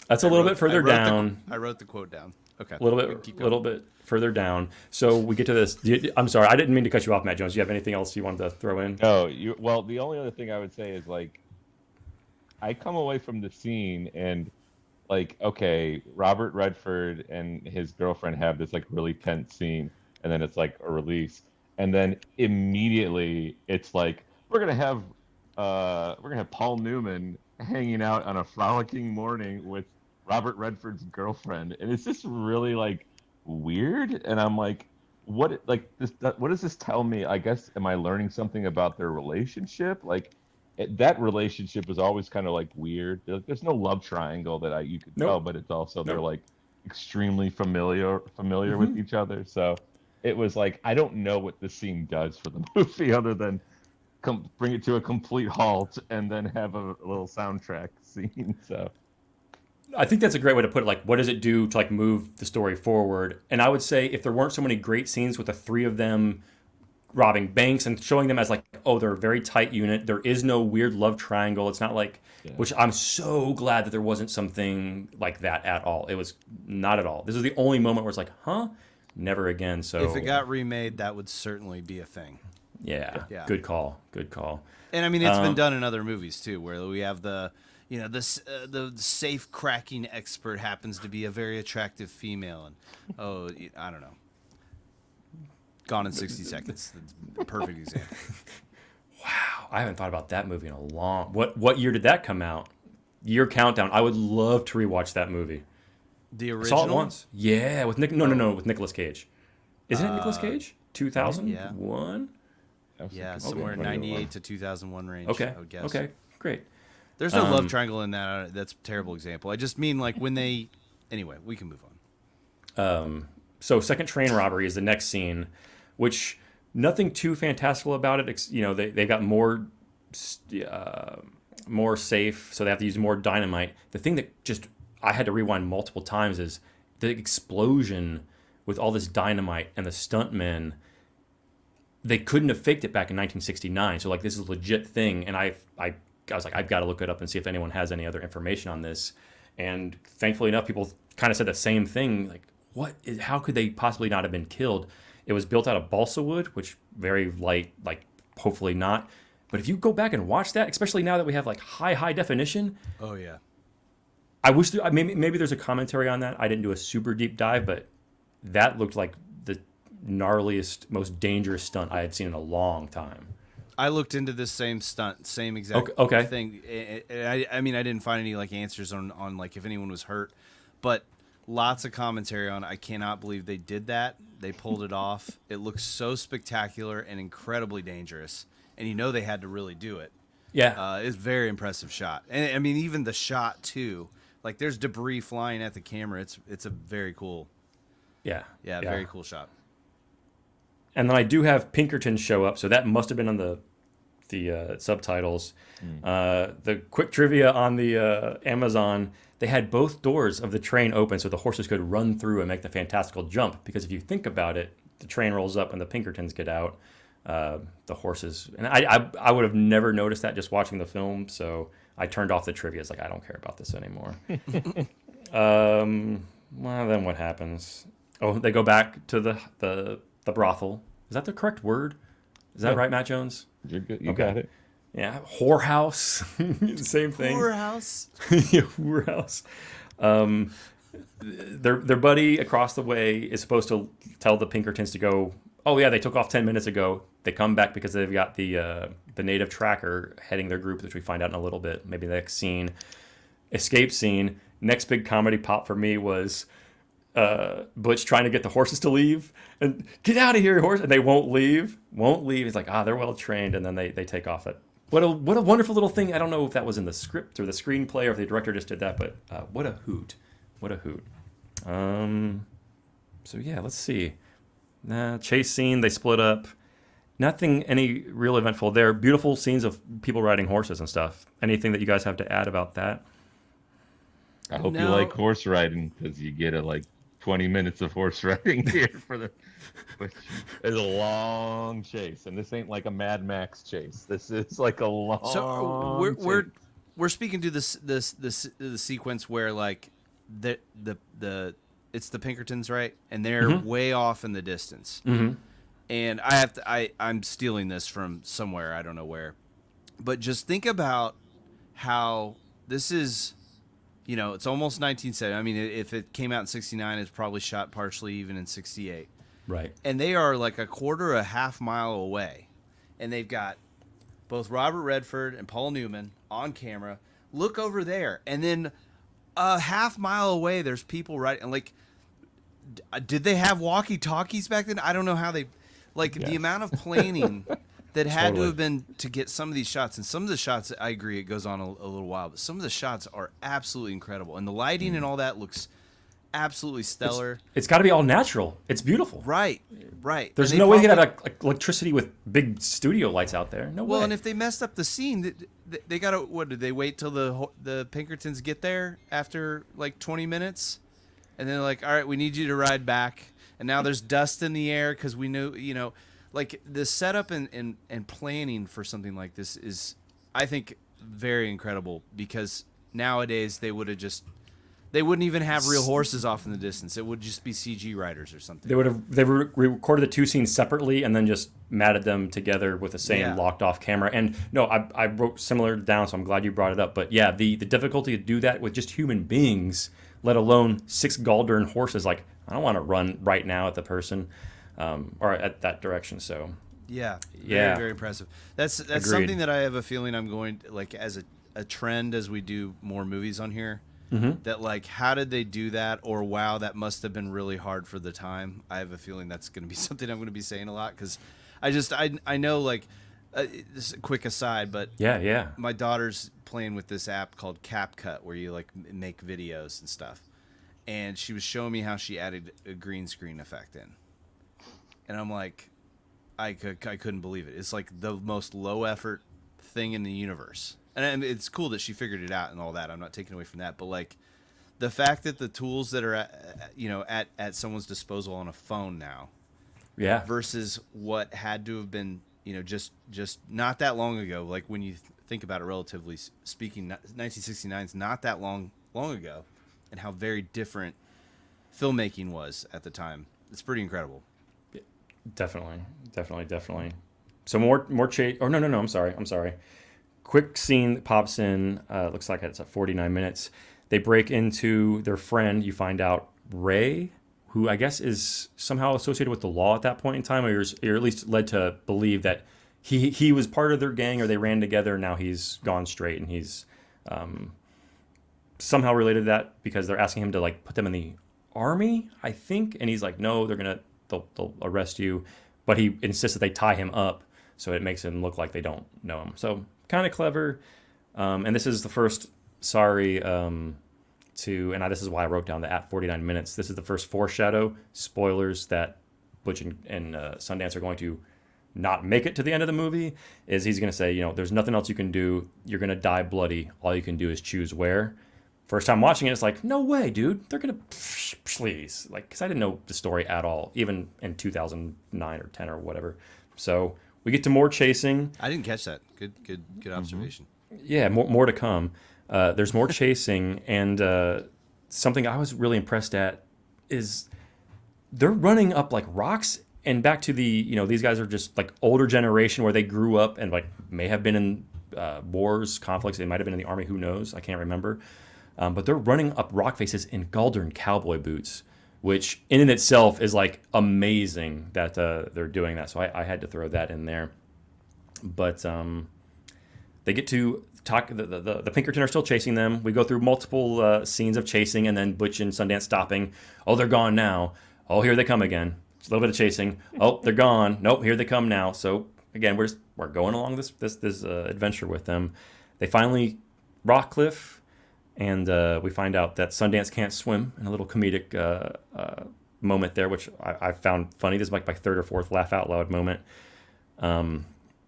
That's a little bit further I wrote down. I wrote the quote down. Okay, A little we can bit, keep going. little bit further down. So we get to this. I'm sorry, I didn't mean to cut you off, Matt Jones. Do you have anything else you wanted to throw in? No, well, the only other thing I would say is like, I come away from the scene and like, okay, Robert Redford and his girlfriend have this like really tense scene, and then it's like a release, and then immediately it's like we're gonna have Paul Newman hanging out on a frolicking morning with Robert Redford's girlfriend, and it's just really like weird, and I'm like, what does this tell me? I guess, am I learning something about their relationship? Like that relationship is always kind of like weird. There's no love triangle that you could tell, but it's also they're like extremely familiar with each other. So it was like, I don't know what this scene does for the movie other than bring it to a complete halt and then have a little soundtrack scene. So I think that's a great way to put it. Like, what does it do to like move the story forward? And I would say if there weren't so many great scenes with the 3 of them robbing banks and showing them as like, oh, they're a very tight unit. There is no weird love triangle. It's not like, which I'm so glad that there wasn't something like that at all. It was not at all. This is the only moment where it's like, huh? Never again. So If it got remade, that would certainly be a thing. Yeah. Yeah. Good call. Good call. And I mean, it's been done in other movies too, where we have the safe cracking expert happens to be a very attractive female, and I don't know, Gone in 60 Seconds, the perfect example. Wow, I haven't thought about that movie in a long. What year did that come out? Year countdown. I would love to rewatch that movie. The I original. saw it once. Yeah, with no, with Nicolas Cage. Isn't it Nicolas Cage? 2001. Yeah, somewhere 98 to 2001 range. Okay. I would guess. Okay. Great. There's no love triangle in that. That's a terrible example. I just mean like when they. Anyway, we can move on. So second train robbery is the next scene, which nothing too fantastical about it. They got more safe, so they have to use more dynamite. The thing that just I had to rewind multiple times is the explosion with all this dynamite and the stuntmen. They couldn't have faked it back in 1969, so like this is a legit thing. And I was like, I've got to look it up and see if anyone has any other information on this. And thankfully enough, people kind of said the same thing. Like, how could they possibly not have been killed? It was built out of balsa wood, which very light, like hopefully not. But if you go back and watch that, especially now that we have like high definition. Oh yeah. I wish maybe there's a commentary on that. I didn't do a super deep dive, but that looked like the gnarliest, most dangerous stunt I had seen in a long time. I looked into this same stunt, same exact Okay. thing. I mean, I didn't find any like answers on like if anyone was hurt, but lots of commentary on. I cannot believe they did that. They pulled it off. It looks so spectacular and incredibly dangerous, and they had to really do it. Yeah, it's a very impressive shot, and I mean even the shot too. Like there's debris flying at the camera. It's a very cool. Yeah, very cool shot. And then I do have Pinkerton show up, so that must have been on the subtitles. The quick trivia on the Amazon, they had both doors of the train open so the horses could run through and make the fantastical jump. Because if you think about it, the train rolls up and the Pinkertons get out. The horses, and I would have never noticed that just watching the film, so I turned off the trivia. It's like, I don't care about this anymore. Well, then what happens? Oh, they go back to the brothel. Is that the correct word? Is that right, Matt Jones? You're good. You got it. Yeah, whorehouse. Same thing. Whorehouse. Yeah, whorehouse. Their buddy across the way is supposed to tell the Pinkertons to go. Oh yeah, they took off 10 minutes ago. They come back because they've got the native tracker heading their group, which we find out in a little bit. Maybe the next scene, escape scene. Next big comedy pop for me was Butch trying to get the horses to leave and get out of here, horse, and they won't leave. He's like, they're well trained, and then they take off. What a wonderful little thing. I don't know if that was in the script or the screenplay or if the director just did that, but what a hoot. So yeah, let's see. Chase scene, they split up. Nothing any real eventful there. Beautiful scenes of people riding horses and stuff. Anything that you guys have to add about that? I hope you like horse riding, because you get 20 minutes of horse riding here which is a long chase, and this ain't like a Mad Max chase. This is like a long. So we're speaking to the sequence where like the it's the Pinkertons, right? And they're way off in the distance. Mm-hmm. And I'm stealing this from somewhere, I don't know where. But just think about how this is, it's almost 1970. I mean, if it came out in 69, it's probably shot partially even in 68. Right. And they are like a half mile away. And they've got both Robert Redford and Paul Newman on camera. Look over there. And then a half mile away, there's people riding. And did they have walkie-talkies back then? I don't know how they... the amount of planning that had to have been to get some of these shots. And some of the shots, I agree, it goes on a little while. But some of the shots are absolutely incredible. And the lighting and all that looks absolutely stellar. It's got to be all natural. It's beautiful. Right. There's no way you could have electricity with big studio lights out there. No way. Well, and if they messed up the scene, they got to... What, did they wait till the Pinkertons get there after 20 minutes? And then all right, we need you to ride back. And now there's dust in the air because we knew, the setup and planning for something like this is, I think, very incredible, because nowadays they would have just They wouldn't even have real horses off in the distance. It would just be CG riders or something. They recorded the two scenes separately and then just matted them together with the same locked off camera. And no, I wrote similar down, so I'm glad you brought it up. But yeah, the difficulty to do that with just human beings, let alone 6 Galdern horses. Like, I don't want to run right now at the person or at that direction. So yeah, very, very impressive. That's Agreed. Something that I have a feeling I'm going like as a trend as we do more movies on here. Mm-hmm. That like, how did they do that? Or wow, that must have been really hard for the time. I have a feeling that's going to be something I'm going to be saying a lot because I know like this is a quick aside, but yeah, my daughter's playing with this app called CapCut where you like make videos and stuff, and she was showing me how she added a green screen effect in, and I'm like, I couldn't believe it. It's like the most low effort thing in the universe. And it's cool that she figured it out and all that. I'm not taking away from that, but like the fact that the tools that are at someone's disposal on a phone now, versus what had to have been just not that long ago. Like when you think about it, relatively speaking, 1969 is not that long ago, and how very different filmmaking was at the time. It's pretty incredible. Definitely. So more chase. Oh no, I'm sorry. Quick scene that pops in. Looks like it's at 49 minutes. They break into their friend. You find out Ray, who I guess is somehow associated with the law at that point in time, or you're at least led to believe that he was part of their gang, or they ran together. And now he's gone straight, and he's somehow related to that because they're asking him to like put them in the army, I think. And he's like, no, they'll arrest you, but he insists that they tie him up, so it makes him look like they don't know him. So kind of clever. And this is the first, this is why I wrote down the at 49 minutes. This is the first foreshadow, spoilers, that Butch and Sundance are going to not make it to the end of the movie, is he's going to say, there's nothing else you can do. You're going to die bloody. All you can do is choose where. First time watching it, it's like, no way, dude. They're going to, please. Like, because I didn't know the story at all, even in 2009 or 10 or whatever. So we get to more chasing. I didn't catch that. Good observation. Yeah, more to come. There's more chasing, and something I was really impressed at is they're running up like rocks, and back to the, these guys are just like older generation where they grew up and like may have been in wars, conflicts. They might have been in the army. Who knows? I can't remember. But they're running up rock faces in Galdern cowboy boots, which in and itself is like amazing that they're doing that. So I had to throw that in there. But they get to talk. The Pinkerton are still chasing them. We go through multiple scenes of chasing, and then Butch and Sundance stopping. Oh, they're gone now. Oh, here they come again. It's a little bit of chasing. Oh, they're gone. Nope, here they come now. So again, we're going along this adventure with them. They finally rock cliff. And we find out that Sundance can't swim in a little comedic moment there, which I found funny. This is like my third or fourth laugh out loud moment. Then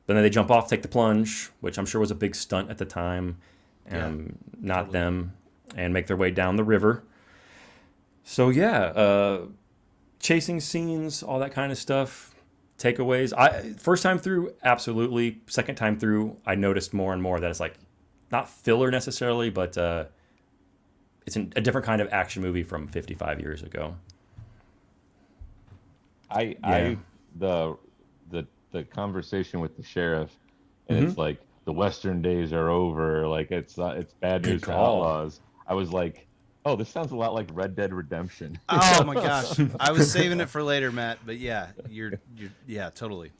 they jump off, take the plunge, which I'm sure was a big stunt at the time. Not totally. Them. And make their way down the river. So chasing scenes, all that kind of stuff. Takeaways. First time through, absolutely. Second time through, I noticed more and more that it's like, not filler necessarily, but it's a different kind of action movie from 55 years ago. The conversation with the sheriff, and it's like the Western days are over. Like it's bad news for outlaws. I was like, oh, this sounds a lot like Red Dead Redemption. Oh my gosh, I was saving it for later, Matt. But yeah, you're totally.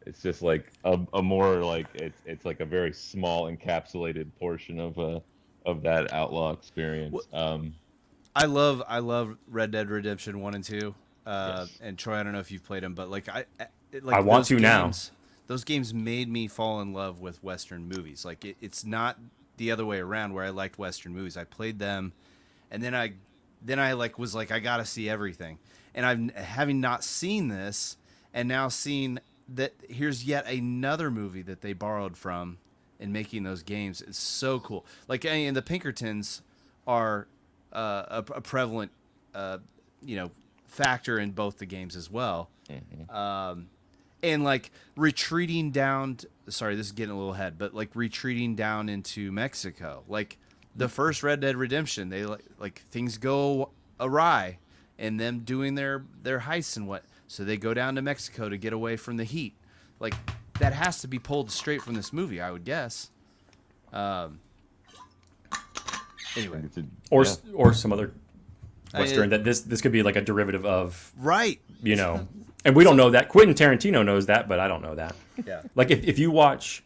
It's just like a more like it's like a very small encapsulated portion of that outlaw experience. I love Red Dead Redemption 1 and 2. Yes. And Troy, I don't know if you've played them, but like I want to now. Those games made me fall in love with Western movies. Like it's not the other way around where I liked Western movies. I played them, and then I like was like I gotta see everything. And I'm having not seen this, and now seen that here's yet another movie that they borrowed from in making those games. It's so cool. Like, and the Pinkertons are a prevalent, factor in both the games as well. Mm-hmm. And like retreating down. Sorry, this is getting a little ahead, but like retreating down into Mexico. Like the first Red Dead Redemption, they like things go awry, and them doing their heists and what, so they go down to Mexico to get away from the heat. Like that has to be pulled straight from this movie, I would guess. Anyway, or some other Western that this could be like a derivative of, right? You know, and we don't know that. Quentin Tarantino knows that, but I don't know that. Yeah. Like if you watch,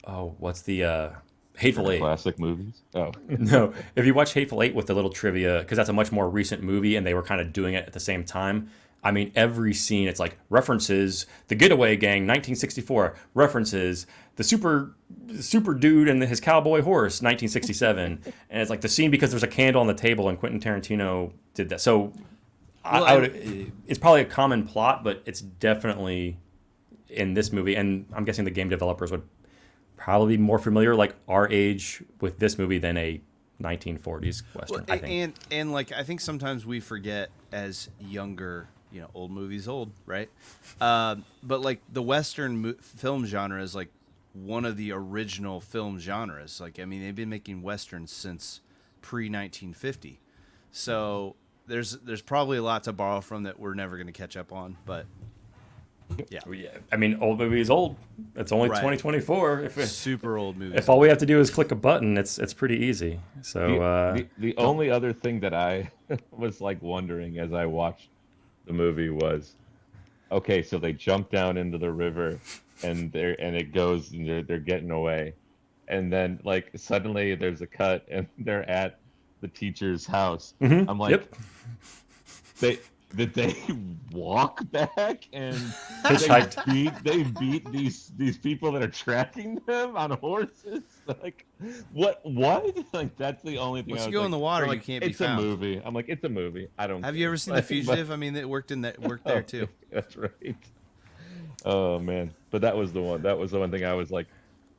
what's the Hateful Eight? Classic movies. Oh no, if you watch Hateful Eight with the little trivia, because that's a much more recent movie, and they were kind of doing it at the same time. I mean, every scene, it's like references the Getaway Gang, 1964, references the super dude and his cowboy horse, 1967, and it's like the scene because there's a candle on the table, and Quentin Tarantino did that. So, it's probably a common plot, but it's definitely in this movie, and I'm guessing the game developers would probably be more familiar, like our age, with this movie than a 1940s Western. I think. And like I think sometimes we forget as younger. You know, old movies old, right? But like the Western film genre is like one of the original film genres. Like, I mean, they've been making Westerns since pre-1950. So there's probably a lot to borrow from that we're never going to catch up on. But yeah. I mean, old movie is old. It's only 2024. Super old movie. If all we have to do is click a button, it's pretty easy. So the only other thing that I was like wondering as I watched the movie was, okay, so they jump down into the river and it goes and they're getting away, and then like suddenly there's a cut and they're at the teacher's house. Mm-hmm. I'm like, did they walk back and they beat these people that are tracking them on horses? Like what? Like that's the only thing. Once you go in the water, you can't be found. It's a movie. I'm like, it's a movie. I don't. Have you ever seen The Fugitive? I mean, it worked there too. That's right. Oh man, but that was the one. That was the one thing I was like,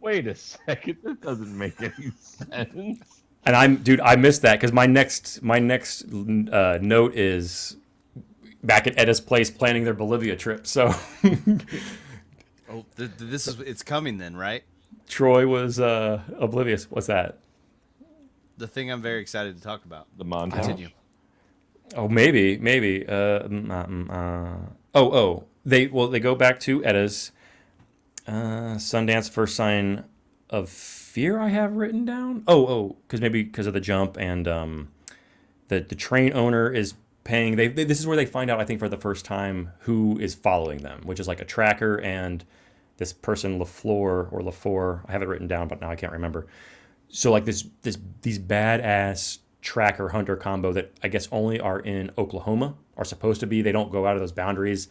wait a second, this doesn't make any sense. And I missed that because my next note is back at Edda's place planning their Bolivia trip. So, it's coming then, right? Troy was oblivious. What's that? The thing I'm very excited to talk about. The montage. Continue. Oh, maybe. They go back to Edda's Sundance first sign of fear. I have written down. Because of the jump and the train owner is paying. This is where they find out, I think, for the first time who is following them, which is like a tracker and this person LaFleur. I have it written down, but now I can't remember. So like these badass tracker hunter combo that I guess only are in Oklahoma, are supposed to be. They don't go out of those boundaries.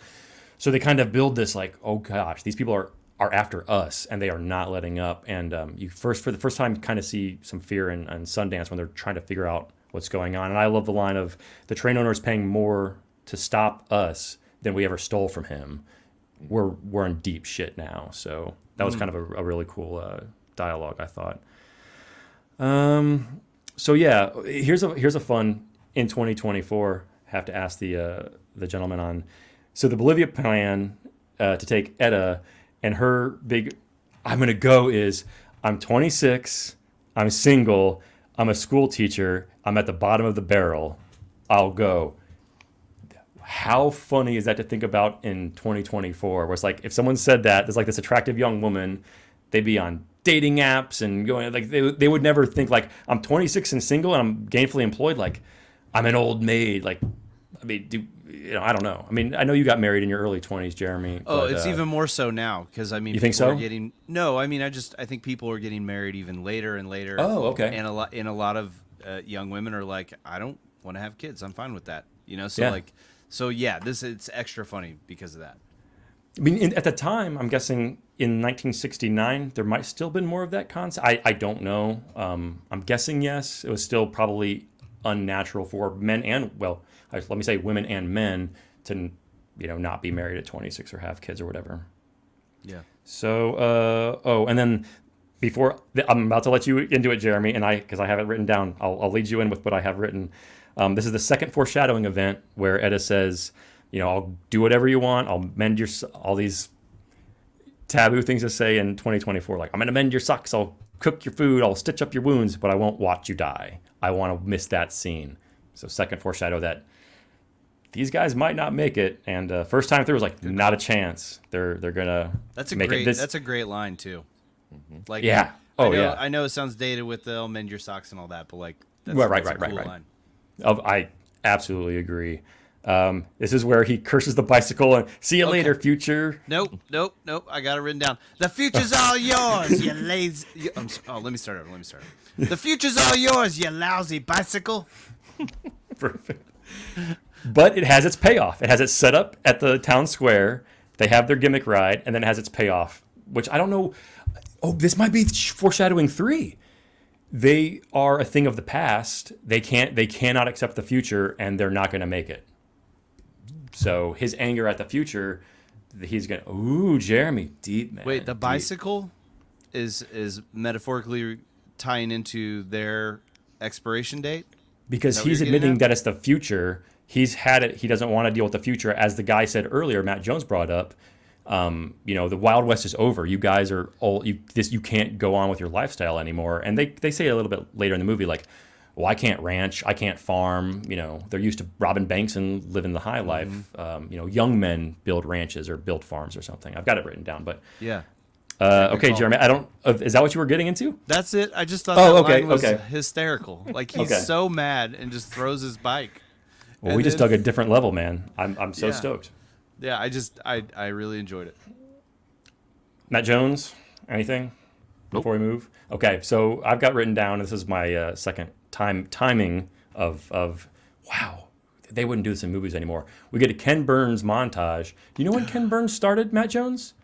So they kind of build this like, oh gosh, these people are after us and they are not letting up. And you for the first time kind of see some fear in Sundance when they're trying to figure out what's going on. And I love the line of the train owner is paying more to stop us than we ever stole from him. We're in deep shit now. So that was kind of a really cool dialogue, I thought. So yeah, here's a fun in 2024. Have to ask the gentleman on. So the Bolivia plan to take Edda, and her big I'm gonna go is I'm 26, I'm single, I'm a school teacher, I'm at the bottom of the barrel, I'll go. How funny is that to think about in 2024? Where it's like if someone said that, there's like this attractive young woman, they'd be on dating apps and going like they would never think like I'm 26 and single and I'm gainfully employed, like I'm an old maid. Like I mean, I don't know. I mean, I know you got married in your early 20s, Jeremy. Oh, it's even more so now because I mean, you think so? I think people are getting married even later and later. Oh, okay. And a lot of young women are like, I don't want to have kids. I'm fine with that. So it's extra funny because of that. I mean, at the time, I'm guessing in 1969, there might still been more of that concept. I don't know. I'm guessing yes. It was still probably unnatural for men and let me say women and men to not be married at 26 or have kids or whatever. Yeah. So and then before I'm about to let you into it, Jeremy, and because I have it written down, I'll lead you in with what I have written. This is the second foreshadowing event where Edda says, I'll do whatever you want. I'll mend all these taboo things to say in 2024. Like, I'm going to mend your socks. I'll cook your food, I'll stitch up your wounds, but I won't watch you die. I want to miss that scene. So second foreshadow that these guys might not make it, and first time through was like not a chance. They're gonna make it. That's a great line too. Like yeah. I know it sounds dated with the mend your socks and all that, but like that's, Right. a cool line. I absolutely agree. This is where he curses the bicycle and see you later, future. Nope. I got it written down. The future's all yours, you lazy. Let me start over. The future's all yours, you lousy bicycle. Perfect. But it has its payoff. It has it set up at the town square. They have their gimmick ride, and then it has its payoff, which I don't know. Oh, this might be foreshadowing 3. They are a thing of the past. They cannot accept the future, and they're not going to make it. So his anger at the future, he's going to, ooh, Jeremy, deep, man. Wait, the bicycle is metaphorically tying into their expiration date? Because he's admitting that it's the future. He's had it. He doesn't want to deal with the future. As the guy said earlier, Matt Jones brought up, the Wild West is over. You guys are all, you can't go on with your lifestyle anymore. And they say a little bit later in the movie, like, well, I can't ranch, I can't farm. They're used to robbing banks and living the high life. Young men build ranches or build farms or something. I've got it written down, but yeah. Okay, Jeremy, I don't. Is that what you were getting into? That's it. I just thought that line was okay. hysterical. Like he's so mad and just throws his bike. Well, we just dug a different level, man. I'm so stoked. Yeah, I really enjoyed it. Matt Jones, anything before we move? Okay, so I've got written down. This is my second timing of wow. They wouldn't do this in movies anymore. We get a Ken Burns montage. Do you know when Ken Burns started, Matt Jones?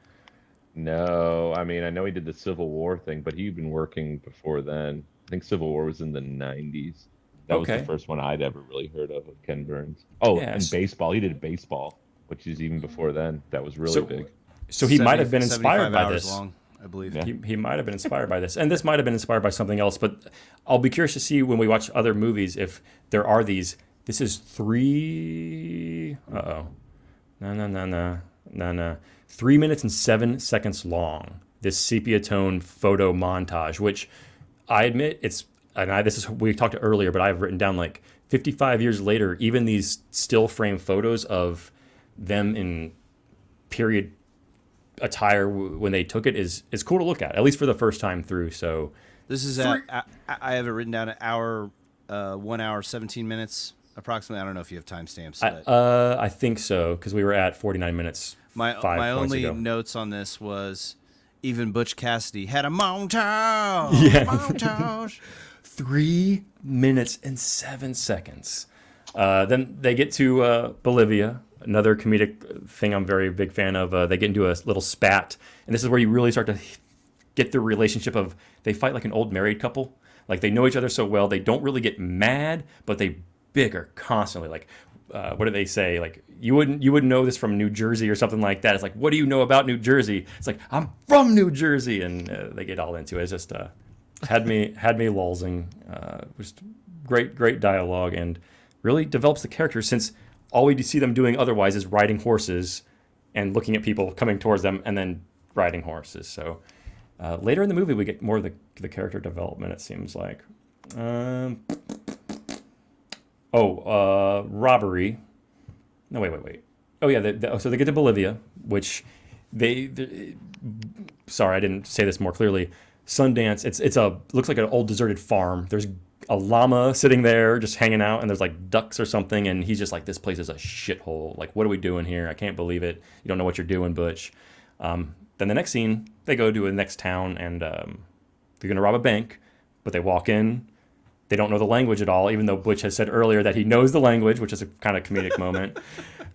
No, I mean, I know he did the Civil War thing, but he'd been working before then. I think Civil War was in the 90s. That was the first one I'd ever really heard of Ken Burns. Oh, and baseball. He did baseball, which is even before then. That was really big. So he might have been inspired by this. Long, I believe. Yeah. He might have been inspired by this. And this might have been inspired by something else. But I'll be curious to see when we watch other movies if there are these. This is 3... Uh-oh. No. 3 minutes and 7 seconds long. This sepia tone photo montage, which I admit we talked earlier, but I've written down like 55 years later, even these still frame photos of them in period attire when they took it is cool to look at least for the first time through. So this is I have it written down an hour, 1 hour, 17 minutes approximately. I don't know if you have timestamps. I think so, because we were at 49 minutes. My only notes on this was even Butch Cassidy had a montage. Yeah. Montage. 3 minutes and 7 seconds. Then they get to Bolivia, another comedic thing I'm very big fan of. They get into a little spat, and this is where you really start to get the relationship of they fight like an old married couple. Like they know each other so well, they don't really get mad, but they bicker constantly. Like, what do they say? Like you wouldn't know this from New Jersey or something like that. It's like, what do you know about New Jersey? It's like, I'm from New Jersey, and they get all into it. It's just had me lulzing. Just great dialogue, and really develops the characters, since all we see them doing otherwise is riding horses and looking at people coming towards them and then riding horses. So later in the movie we get more of the character development, it seems like. Robbery. No, wait. Oh yeah, so they get to Bolivia, which sorry, I didn't say this more clearly. Sundance, it's looks like an old deserted farm. There's a llama sitting there just hanging out, and there's like ducks or something, and he's just like, this place is a shithole. Like, what are we doing here? I can't believe it. You don't know what you're doing, Butch. Then the next scene, they go to a next town, and they're gonna rob a bank, but they walk in. They don't know the language at all, even though Butch has said earlier that he knows the language, which is a kind of comedic moment.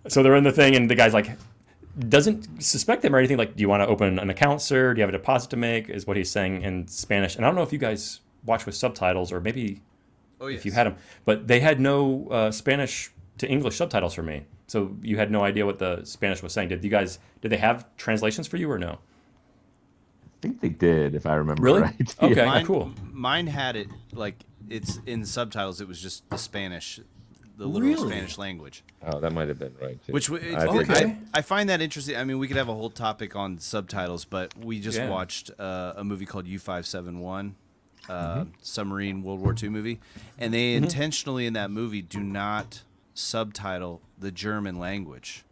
So they're in the thing, and the guy's like, doesn't suspect them or anything. Like, do you want to open an account, sir? Do you have a deposit to make? Is what he's saying in Spanish. And I don't know if you guys watch with subtitles, or maybe if you had them. But they had no Spanish to English subtitles for me. So you had no idea what the Spanish was saying. Did they have translations for you or no? I think they did, if I remember really? right. Okay, cool. Mine had it, like, it's in the subtitles. It was just the Spanish the literal Really? Spanish language. Oh, that might have been right too. Which Okay. I find that interesting. I mean, we could have a whole topic on subtitles, but we just Yeah. watched a movie called U-571, submarine World War II movie, and they intentionally in that movie do not subtitle the German language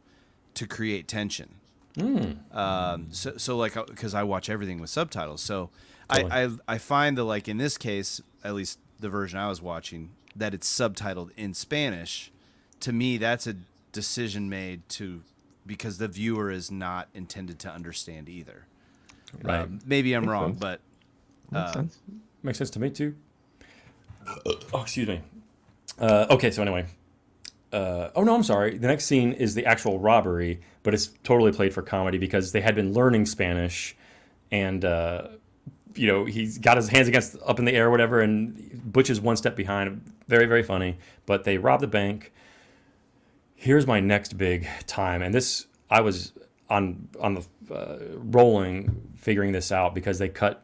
to create tension. So like, because I watch everything with subtitles, so Totally. I find that like in this case, at least the version I was watching, that it's subtitled in Spanish. To me, that's a decision made because the viewer is not intended to understand either. Right. Maybe I'm Makes wrong, sense. but Makes sense. Makes sense to me too. Oh, excuse me. Okay, so anyway. Oh no, I'm sorry. The next scene is the actual robbery, but it's totally played for comedy because they had been learning Spanish, and he's got his hands up in the air, or whatever, and Butch is one step behind. Very, very funny. But they rob the bank. Here's my next big time, and this I was on the rolling figuring this out because they cut.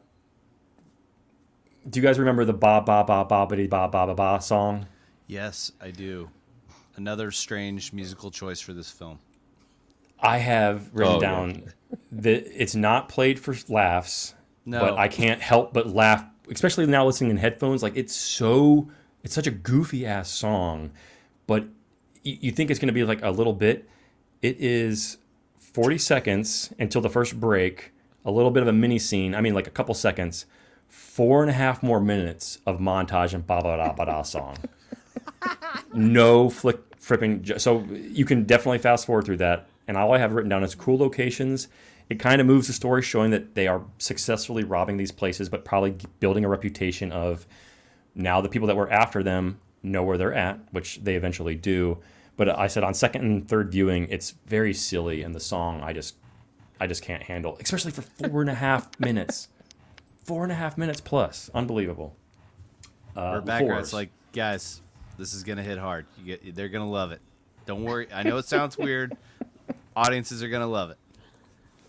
Do you guys remember the ba ba ba ba ba ba ba ba ba song? yes, I do. Another strange musical choice for this film. I have written Oh, down that it's not played for laughs, No. but I can't help but laugh, especially now listening in headphones. Like it's such a goofy ass song, but you think it's going to be like a little bit. It is 40 seconds until the first break, a little bit of a mini scene. I mean, like a couple seconds, 4.5 more minutes of montage and ba ba da ba da song. No fripping. So you can definitely fast forward through that. And all I have written down is cool locations. It kind of moves the story, showing that they are successfully robbing these places, but probably building a reputation of now the people that were after them know where they're at, which they eventually do. But I said on second and third viewing, it's very silly, and the song I just can't handle, especially for 4.5 minutes. 4.5 minutes plus, unbelievable. Her background's fours. like, guys, this is gonna hit hard. They're gonna love it. Don't worry. I know it sounds weird. Audiences are gonna love it.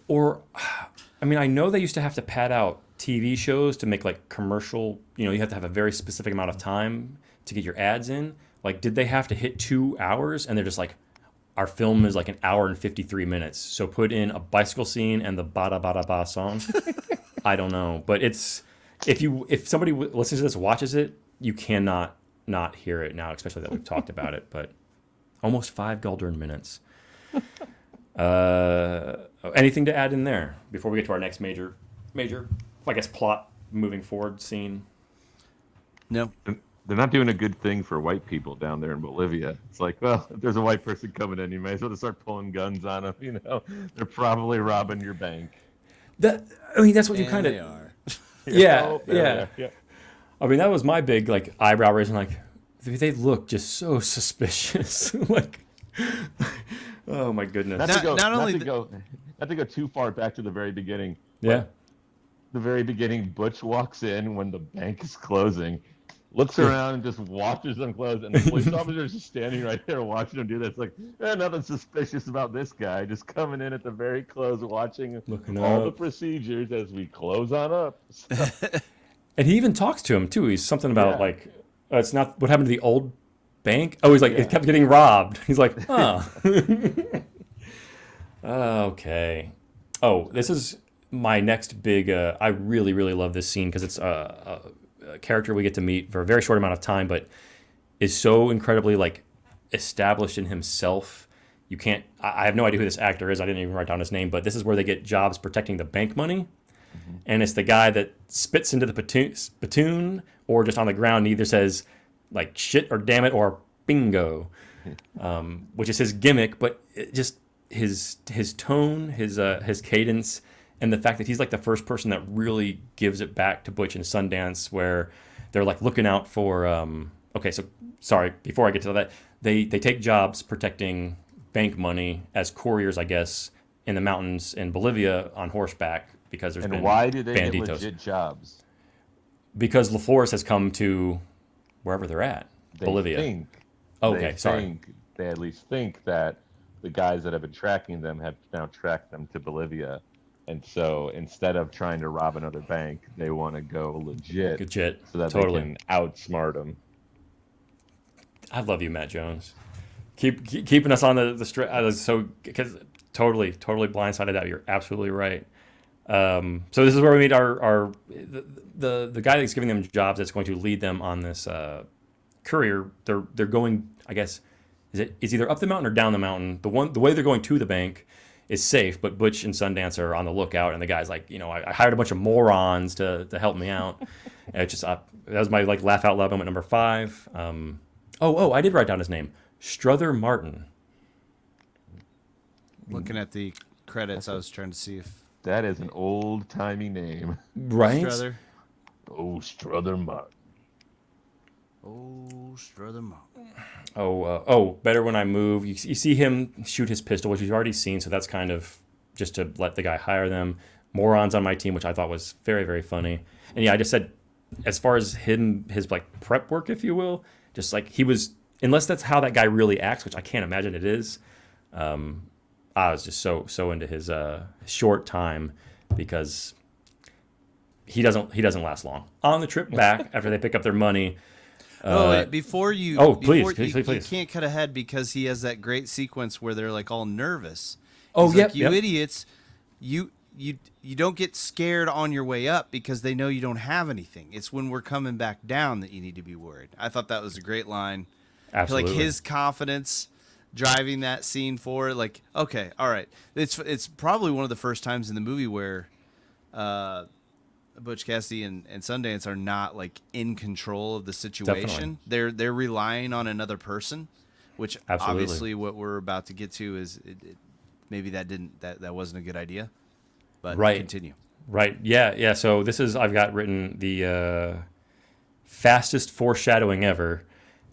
Or, I mean, I know they used to have to pad out TV shows to make like commercial, you have to have a very specific amount of time to get your ads in. Like, did they have to hit 2 hours? And they're just like, our film is like an hour and 53 minutes. So put in a bicycle scene and the ba da ba song. I don't know. But it's, if somebody listens to this, watches it, you cannot not hear it now, especially that we've talked about it. But almost 5 Guldern minutes. Anything to add in there before we get to our next major, I guess, plot moving forward scene? No. They're not doing a good thing for white people down there in Bolivia. It's like, well, if there's a white person coming in, you may as well just start pulling guns on them. They're probably robbing your bank. That's what you And kind they of. are. Yeah, Oh, there yeah. they are. Yeah. I mean, that was my big like eyebrow raising. Like, they look just so suspicious. Like, oh my goodness. Not to go too far back to the very beginning. Yeah. The very beginning, Butch walks in when the bank is closing, looks around and just watches them close, and the police officer is just standing right there watching them do that. It's like, nothing suspicious about this guy, just coming in at the very close, watching Looking all the up. procedures as we close on up. And he even talks to him too. He's something about Yeah. like, it's not what happened to the old bank. Oh, he's like, Yeah. it kept getting robbed. He's like, huh. Okay. Oh, this is my next big. I really, really love this scene because it's a character we get to meet for a very short amount of time, but is so incredibly like established in himself. You can't. I have no idea who this actor is. I didn't even write down his name, but this is where they get jobs protecting the bank money. And it's the guy that spits into the spittoon or just on the ground and either says like shit or damn it or bingo, which is his gimmick, but just his tone, his cadence, and the fact that he's like the first person that really gives it back to Butch and Sundance, where they're like looking out for. Okay, so sorry. Before I get to that, they take jobs protecting bank money as couriers, I guess, in the mountains in Bolivia on horseback because there's been And why do they get banditos. legit jobs? Because LaFlores has come to wherever they're at, They Bolivia. think. Okay, sorry. They at least think that the guys that have been tracking them have now tracked them to Bolivia. And so instead of trying to rob another bank, they want to go legit Legit, so that totally. they can outsmart them. I love you, Matt Jones. Keeping us on the straight. Because totally blindsided out. You're absolutely right. So this is where we meet our the guy that's giving them jobs that's going to lead them on this courier. They're going, I guess, it's either up the mountain or down the mountain. The way they're going to the bank is safe, but Butch and Sundance are on the lookout, and the guy's like, I hired a bunch of morons to help me out. And it's just that was my like laugh out loud moment number 5. I did write down his name, Strother Martin. Looking at the credits, I was trying to see if That is an old-timey name. Right? Strother. Oh, Strother Martin. Oh, Strother Martin. Better When I Move. You see him shoot his pistol, which you've already seen, so that's kind of just to let the guy hire them. Morons on My Team, which I thought was very, very funny. And yeah, I just said, as far as his like prep work, if you will, just like he was, unless that's how that guy really acts, which I can't imagine it is. I was just so into his short time because he doesn't last long. On the trip back after they pick up their money. Before you can't cut ahead because he has that great sequence where they're like all nervous. He's like, you idiots, you don't get scared on your way up because they know you don't have anything. It's when we're coming back down that you need to be worried. I thought that was a great line. Absolutely. Like his confidence driving that scene forward. Like, okay, all right. It's probably one of the first times in the movie where Butch Cassidy and Sundance are not like in control of the situation. Definitely. They're relying on another person, which Absolutely. obviously what we're about to get to is maybe that wasn't a good idea. But continue. Right. Yeah. So I've got written the fastest foreshadowing ever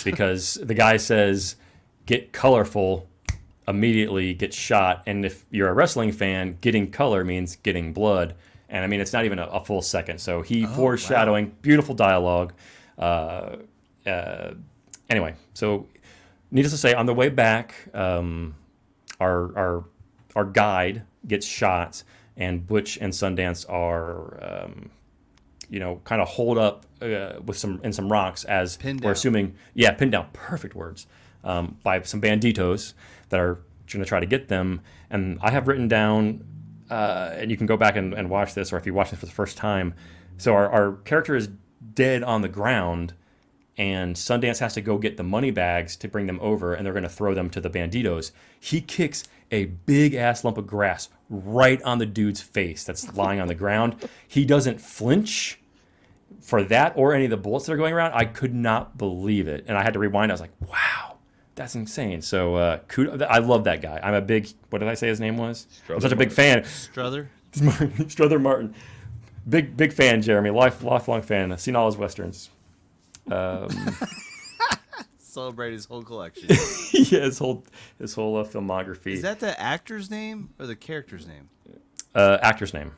because the guy says, get colorful, immediately get shot. And if you're a wrestling fan, getting color means getting blood. And I mean, it's not even a full second. So foreshadowing, wow. Beautiful dialogue. Anyway, so needless to say, on the way back, our guide gets shot, and Butch and Sundance are, kind of holed up with some rocks as we're assuming. Yeah, pinned down. Perfect words. By some banditos that are going to try to get them. And I have written down, and you can go back and watch this, or if you watch this for the first time. So our character is dead on the ground, and Sundance has to go get the money bags to bring them over, and they're going to throw them to the banditos. He kicks a big-ass lump of grass right on the dude's face that's lying on the ground. He doesn't flinch for that or any of the bullets that are going around. I could not believe it. And I had to rewind. I was like, wow. That's insane. So I love that guy. I'm a big, what did I say his name was? I'm such a big fan. Strother Martin. Big fan, Jeremy. Lifelong fan. I've seen all his Westerns. Celebrate his whole collection. Yeah, his whole filmography. Is that the actor's name or the character's name? Actor's name.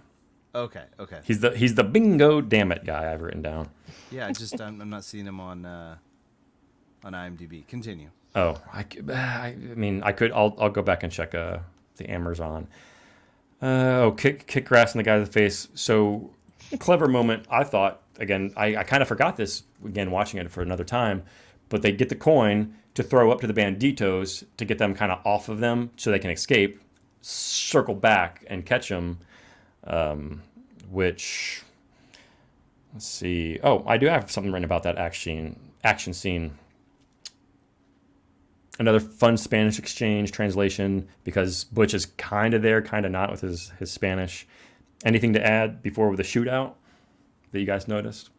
Okay. He's the bingo damn it guy I've written down. Yeah, I'm not seeing him on IMDb. Continue. Oh, I mean, I could. I'll go back and check the Amazon. Kick grass in the guy in the face. So clever moment. I thought again. I kind of forgot this again watching it for another time. But they get the coin to throw up to the banditos to get them kind of off of them so they can escape. Circle back and catch them. Which let's see. Oh, I do have something written about that action scene. Another fun Spanish exchange translation because Butch is kind of there, kind of not with his Spanish. Anything to add before the shootout that you guys noticed?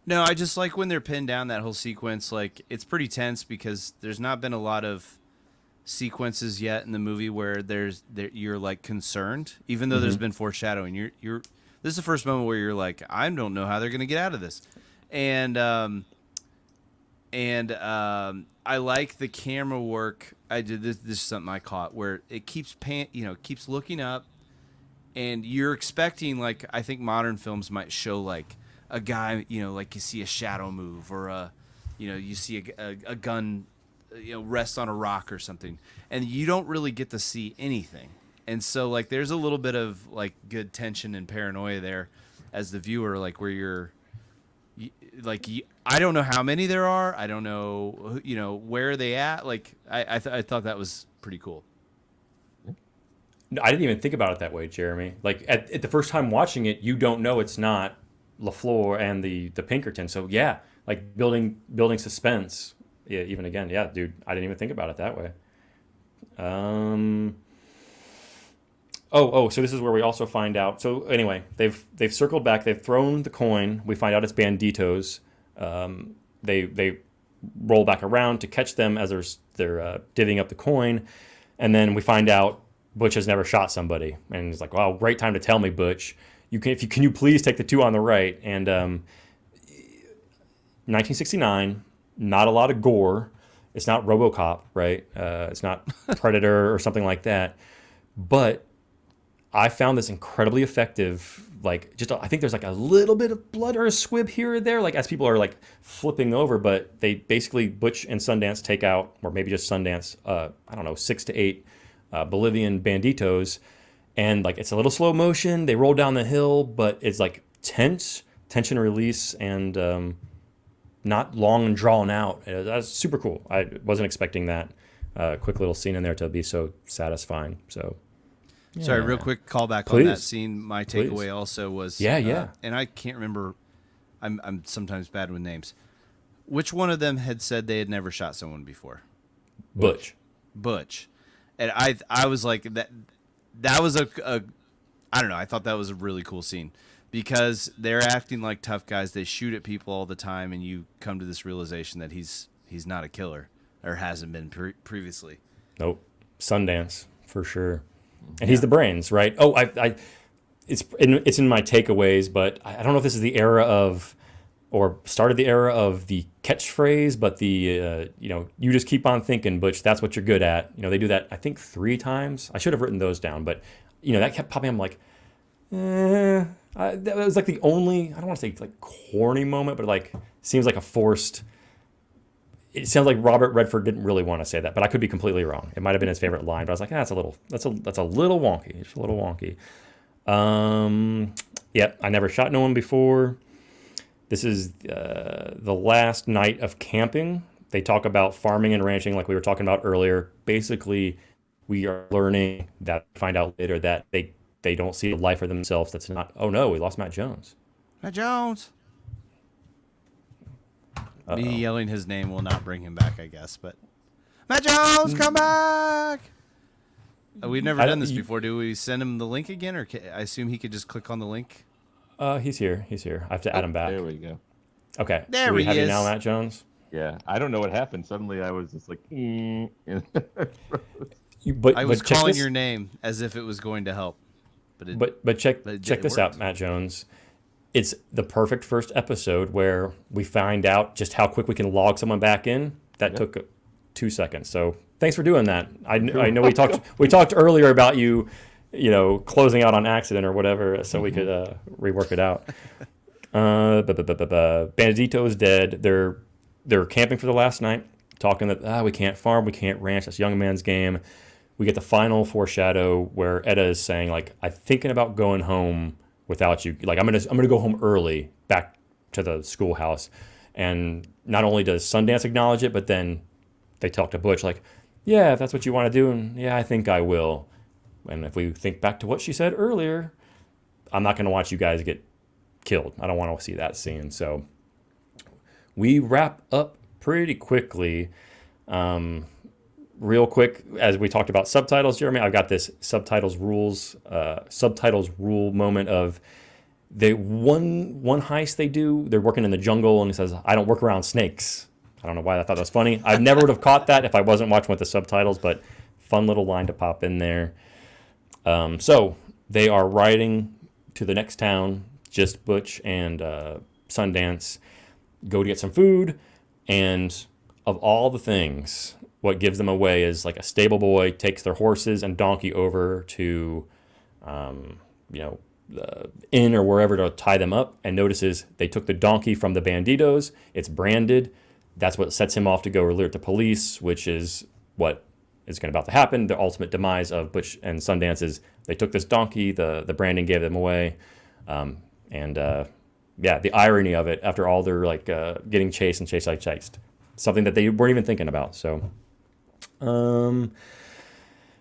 No, I just like when they're pinned down, that whole sequence. Like, it's pretty tense because there's not been a lot of sequences yet in the movie where you're like concerned, even though there's been foreshadowing. You're this is the first moment where you're like, I don't know how they're gonna get out of this, and I like the camera work. I did this. This is something I caught where it keeps keeps looking up, and you're expecting, like, I think modern films might show like a guy, like you see a shadow move or you see a gun, rest on a rock or something, and you don't really get to see anything. And so like there's a little bit of like good tension and paranoia there as the viewer, like where I don't know how many there are. I don't know, where are they at? Like, I thought that was pretty cool. I didn't even think about it that way, Jeremy. Like at the first time watching it, you don't know it's not LaFleur and the Pinkerton. So yeah, like building suspense. Yeah, even again, yeah, dude, I didn't even think about it that way. So this is where we also find out. So anyway, they've circled back. They've thrown the coin. We find out it's Banditos. They roll back around to catch them as they're divvying up the coin, and then we find out Butch has never shot somebody, and he's like, "Wow, great time to tell me, Butch. Can you please take the two on the right?" And 1969, not a lot of gore. It's not RoboCop, right? It's not Predator or something like that, but I found this incredibly effective. Like, I think there's like a little bit of blood or a squib here or there, like as people are like flipping over. But they basically, Butch and Sundance take out, or maybe just Sundance, I don't know, 6 to 8 Bolivian banditos, and like it's a little slow motion. They roll down the hill, but it's like tension release, and not long and drawn out. That's super cool. I wasn't expecting that quick little scene in there to be so satisfying. So. Yeah. Sorry, real quick callback on that scene. My takeaway also was, and I can't remember. I'm sometimes bad with names. Which one of them had said they had never shot someone before? Butch. And I was like that was a I don't know. I thought that was a really cool scene because they're acting like tough guys. They shoot at people all the time, and you come to this realization that he's not a killer or hasn't been previously. Nope, Sundance for sure. And he's the brains, right? Oh, it's in my takeaways, but I don't know if this is the era of, or started the era of the catchphrase, but the, you just keep on thinking, Butch, that's what you're good at. They do that, I think, 3 times. I should have written those down, but, that kept popping. I'm like, that was like the only, I don't want to say like corny moment, but like, seems like a forced, it sounds like Robert Redford didn't really want to say that, but I could be completely wrong. It might have been his favorite line, but I was like, that's a little wonky. It's a little wonky. I never shot no one before. This is the last night of camping. They talk about farming and ranching like we were talking about earlier. Basically, we are learning that, find out later that they don't see a life for themselves that's not, oh no, we lost Matt Jones. Matt Jones! Me yelling his name will not bring him back, I guess. But Matt Jones, come back! We've never done this before. Do we send him the link again, or I assume he could just click on the link? He's here. I have to add him back. There we go. Okay. There we he have is. you now, Matt Jones. Yeah, I don't know what happened. Suddenly, I was just like, I was calling your name as if it was going to help, but check this out, Matt Jones. It's the perfect first episode where we find out just how quick we can log someone back in. That took 2 seconds. So thanks for doing that. I know we talked earlier about you closing out on accident or whatever, so we could rework it out. Bandito is dead. They're camping for the last night, talking that we can't farm, we can't ranch. That's young man's game. We get the final foreshadow where Etta is saying, like, I'm thinking about going home without you. Like, I'm gonna go home early back to the schoolhouse. And not only does Sundance acknowledge it, but then they talk to Butch like, yeah, if that's what you want to do, and yeah, I think I will. And if we think back to what she said earlier, I'm not going to watch you guys get killed. I don't want to see that scene. So we wrap up pretty quickly. Real quick, as we talked about subtitles, Jeremy, I've got this subtitles rule moment of the one heist they do. They're working in the jungle, and he says, I don't work around snakes. I don't know why I thought that was funny. I never would have caught that if I wasn't watching with the subtitles, but fun little line to pop in there. So they are riding to the next town, just Butch and Sundance go to get some food, and of all the things, what gives them away is like a stable boy takes their horses and donkey over to, the inn or wherever to tie them up, and notices they took the donkey from the banditos. It's branded. That's what sets him off to go alert the police, which is what is going to about to happen. The ultimate demise of Butch and Sundance is they took this donkey, the branding gave them away, and the irony of it after all their like getting chased and chased, something that they weren't even thinking about. So,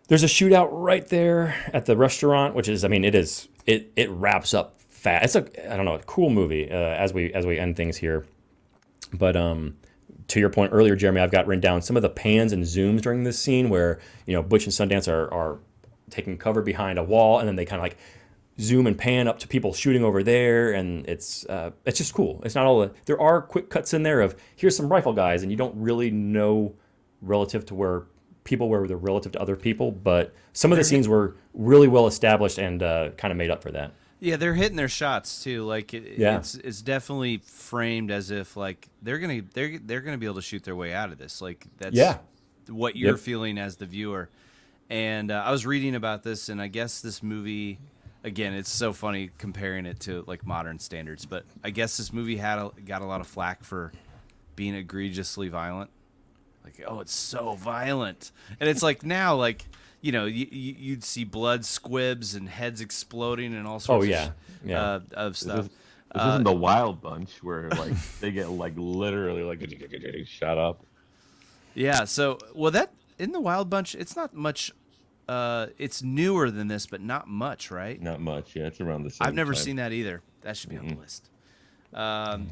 there's a shootout right there at the restaurant, which is, I mean, it wraps up fast. It's I don't know, a cool movie as we end things here. But to your point earlier, Jeremy, I've got written down some of the pans and zooms during this scene where, Butch and Sundance are taking cover behind a wall, and then they kind of like zoom and pan up to people shooting over there, and it's just cool. It's not all there are quick cuts in there of here's some rifle guys, and you don't really know relative to where they're relative to other people, but some of the scenes were really well established and kind of made up for that. Yeah, they're hitting their shots too. Like it's definitely framed as if like they're gonna be able to shoot their way out of this. Like that's what you're feeling as the viewer. And I was reading about this, and I guess this movie, again, it's so funny comparing it to like modern standards, but I guess this movie got a lot of flack for being egregiously violent. Like, oh, it's so violent, and it's like now, like you'd see blood squibs and heads exploding and all sorts of stuff. This isn't the Wild Bunch where like they get like literally like shot up. Yeah. So that in the Wild Bunch, it's not much. It's newer than this, but not much, right? Not much. Yeah, it's around the same. I've never time. seen that either. That should be on the list.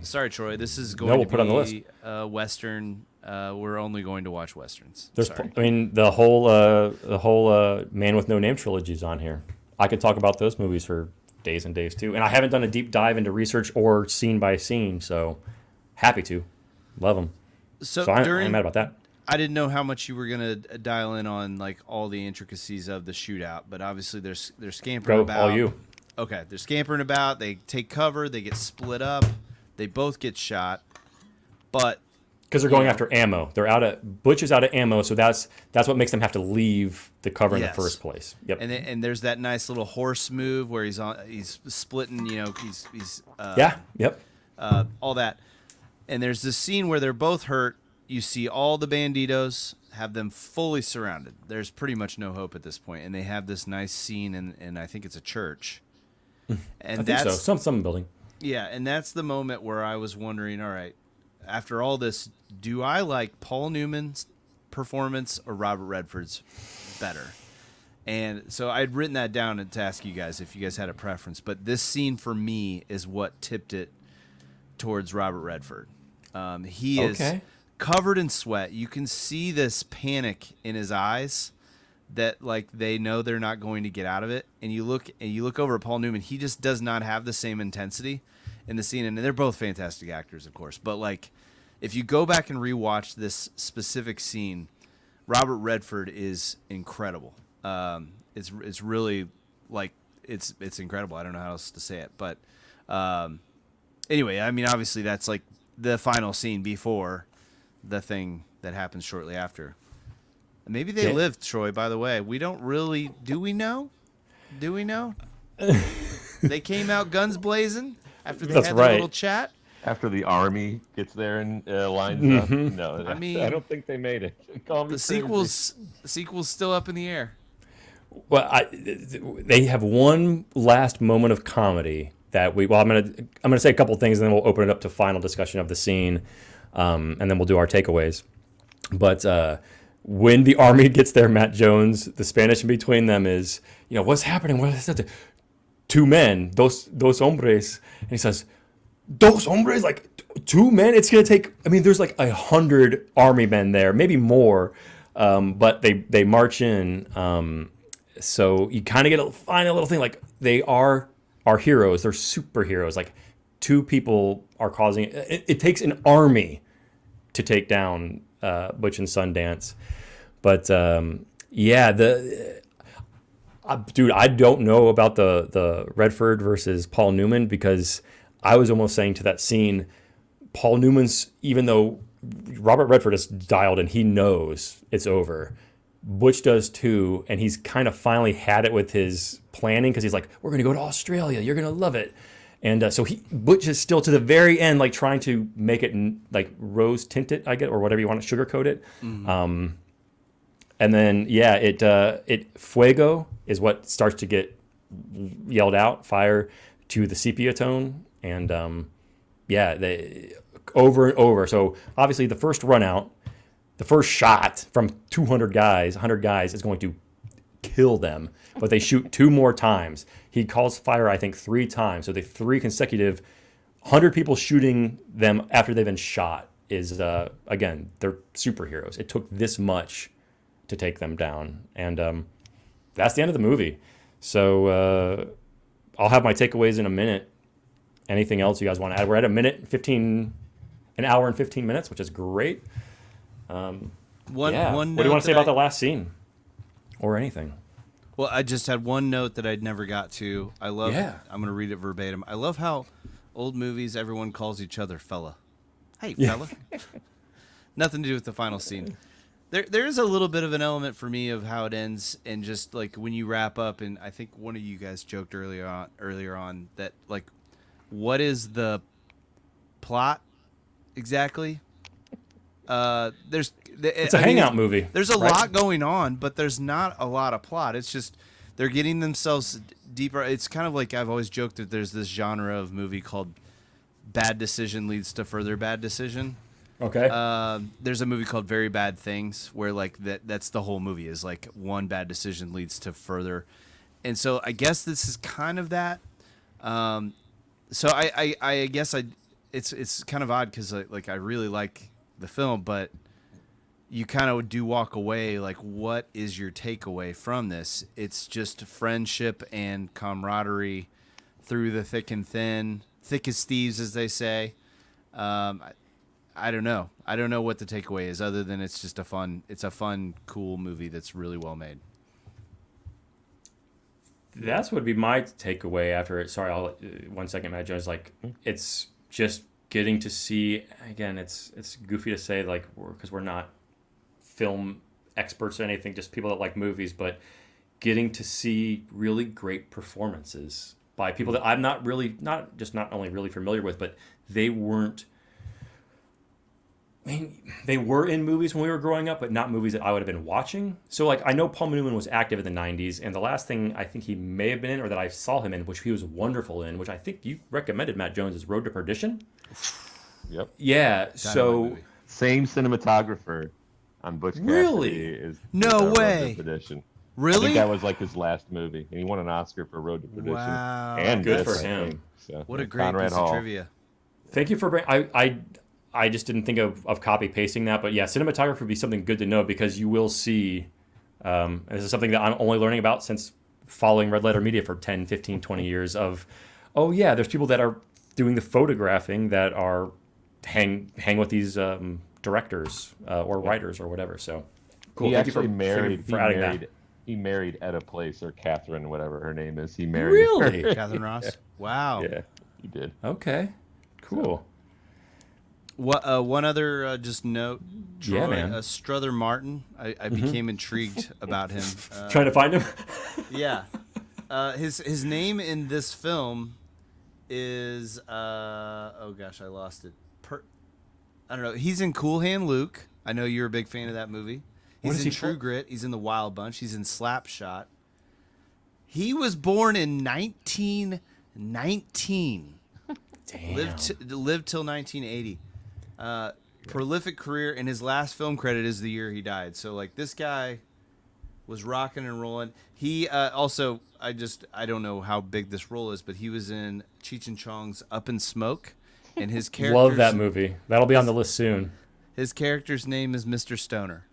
Sorry, Troy. This is going to be put on the list. Western. We're only going to watch Westerns. I mean, the whole Man with No Name trilogy is on here. I could talk about those movies for days and days too. And I haven't done a deep dive into research or scene by scene, so happy to. Love them. So I'm mad about that. I didn't know how much you were gonna dial in on like all the intricacies of the shootout, but obviously they're scampering about. All you. Okay, they're scampering about. They take cover. They get split up. They both get shot, but because they're going after ammo. Butch is out of ammo, so that's what makes them have to leave the cover in the first place. Yep. And there's that nice little horse move where he's splitting. He's Yep. All that. And there's this scene where they're both hurt. You see all the banditos, have them fully surrounded. There's pretty much no hope at this point, and they have this nice scene, and I think it's a church. And I think so. Some building. Yeah, and that's the moment where I was wondering, all right, after all this, do I like Paul Newman's performance or Robert Redford's better? And so I'd written that down to ask you guys if you guys had a preference. But this scene for me is what tipped it towards Robert Redford. He is covered in sweat. You can see this panic in his eyes that like they know they're not going to get out of it. And you look over at Paul Newman. He just does not have the same intensity in the scene. And they're both fantastic actors, of course. But like, if you go back and rewatch this specific scene, Robert Redford is incredible. It's really like it's incredible. I don't know how else to say it, but anyway, I mean, obviously that's like the final scene before the thing that happens shortly after. Maybe they lived, Troy. By the way, we don't really. Do we know? They came out guns blazing after they had their little chat. After the army gets there and lines up. No, I mean, I don't think they made it. The sequel's still up in the air. Well, they have one last moment of comedy that I'm gonna say a couple things, and then we'll open it up to final discussion of the scene, and then we'll do our takeaways. But when the army gets there, Matt Jones, the Spanish in between them is, what's happening? What is that? Two men, dos hombres, and he says, dos hombres, like two men. It's gonna take. I mean, there's like 100 army men there, maybe more, but they march in. So you kind of get a final little thing, like they are our heroes. They're superheroes. Like two people are causing it. It takes an army to take down Butch and Sundance. But dude, I don't know about the Redford versus Paul Newman, because I was almost saying to that scene, Paul Newman's, even though Robert Redford is dialed and he knows it's over, Butch does too, and he's kind of finally had it with his planning, because he's like, we're going to go to Australia, you're going to love it. And so Butch is still to the very end, like trying to make it like rose tinted, I guess, or whatever you want to sugarcoat it. Mm-hmm. And then, it fuego is what starts to get yelled out, fire to the sepia tone. And Yeah, they over and over. So obviously the first run out, the first shot from 200 guys, 100 guys is going to kill them. But they shoot 2 more times. He calls fire, I think, 3 times. So the 3 consecutive 100 people shooting them after they've been shot is, again, they're superheroes. It took this much to take them down. And that's the end of the movie. So I'll have my takeaways in a minute. Anything else you guys want to add? We're at an hour and 15 minutes, which is great. One what do you want note to say that about the last scene? Or anything? Well, I just had one note that I'd never got to. I love. Yeah. I'm going to read it verbatim. I love how old movies everyone calls each other fella. Hey, Yeah. fella. Nothing to do with the final scene. There is a little bit of an element for me of how it ends, and just like when you wrap up. And I think one of you guys joked earlier on that, like, what is the plot exactly? It's a hangout movie. There's a right? lot going on, but there's not a lot of plot. It's just they're getting themselves deeper. It's kind of like I've always joked that there's this genre of movie called bad decision leads to further bad decision. Okay. There's a movie called Very Bad Things where like that's the whole movie is like one bad decision leads to further. And so I guess this is kind of that. So I guess it's kind of odd because like I really like the film, but you kind of do walk away like, what is your takeaway from this? It's just friendship and camaraderie through the thick and thin, thick as thieves, as they say. I don't know. I don't know what the takeaway is other than it's just a fun, cool movie that's really well made. That's what would be my takeaway after it. Sorry, I'll 1 second, Matt Jones. Like, it's just getting to see, again, it's goofy to say, like, because we're not film experts or anything, just people that like movies, but getting to see really great performances by people that I'm not only really familiar with, but they weren't. I mean, they were in movies when we were growing up, but not movies that I would have been watching. So, like, I know Paul Newman was active in the 90s, and the last thing I think he may have been in, or that I saw him in, which he was wonderful in, which I think you recommended, Matt Jones, is Road to Perdition. Yep. Yeah, so... Same cinematographer on Butch Cassidy Really? is No Road to way. Perdition. I Really? think that was like his last movie, and he won an Oscar for Road to Perdition. Wow. And Good this, for I him. think. So, What a yeah, great Conrad piece Hall. of trivia. Thank you for bringing... I just didn't think of copy pasting that, but yeah, cinematography would be something good to know because you will see, and this is something that I'm only learning about since following Red Letter Media for 10, 15, 20 years of, oh yeah, there's people that are doing the photographing that are hang with these directors or writers or whatever. So cool. He Thank actually you for adding that. He married Etta Place, or Catherine, whatever her name is. He married Really? her. Catherine Ross? Wow. Yeah, he did. Okay, cool. What one other just note, Troy, Yeah, man. Strother Martin. I became intrigued about him. Trying to find him? Yeah, his name in this film is oh gosh, I lost it. I don't know. He's in Cool Hand Luke. I know you're a big fan of that movie. What He's is in he True for? Grit. He's in The Wild Bunch. He's in Slapshot. He was born in 1919. Damn. Lived till 1980. Prolific career, and his last film credit is the year he died. So like this guy was rocking and rolling. He also I don't know how big this role is, but he was in Cheech and Chong's Up in Smoke, and his character Love that movie. That'll be on the list soon. His character's name is Mr. Stoner.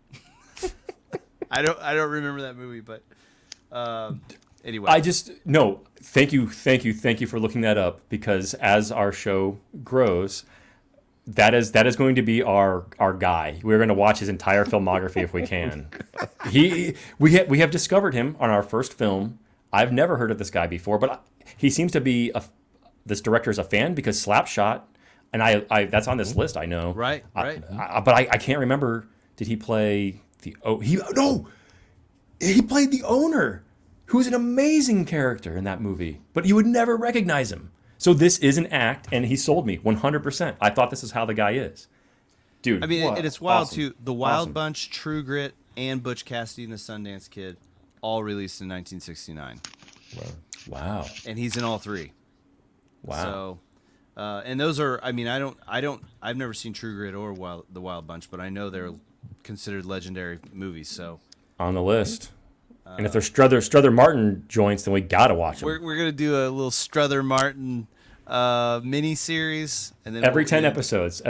I don't remember that movie, but anyway. Thank you for looking that up, because as our show grows, that is going to be our guy. We're going to watch his entire filmography if we can. We have discovered him on our first film. I've never heard of this guy before, but he seems to be this director is a fan, because Slapshot, and I that's on this list. I know. Right. But I can't remember. Did he play he played the owner, who's an amazing character in that movie, but you would never recognize him. So this is an act, and he sold me 100%. I thought this is how the guy is. Dude, I mean, and it's wild, awesome. too. The Wild Awesome. Bunch, True Grit, and Butch Cassidy and the Sundance Kid all released in 1969. Wow. And he's in all three. Wow. So And those are, I mean, I've never seen True Grit or The Wild Bunch, but I know they're considered legendary movies. So on the list. And if there's Struther Martin joints, then we gotta watch them. we're gonna do a little Struther Martin mini series, and then Every 10 episodes.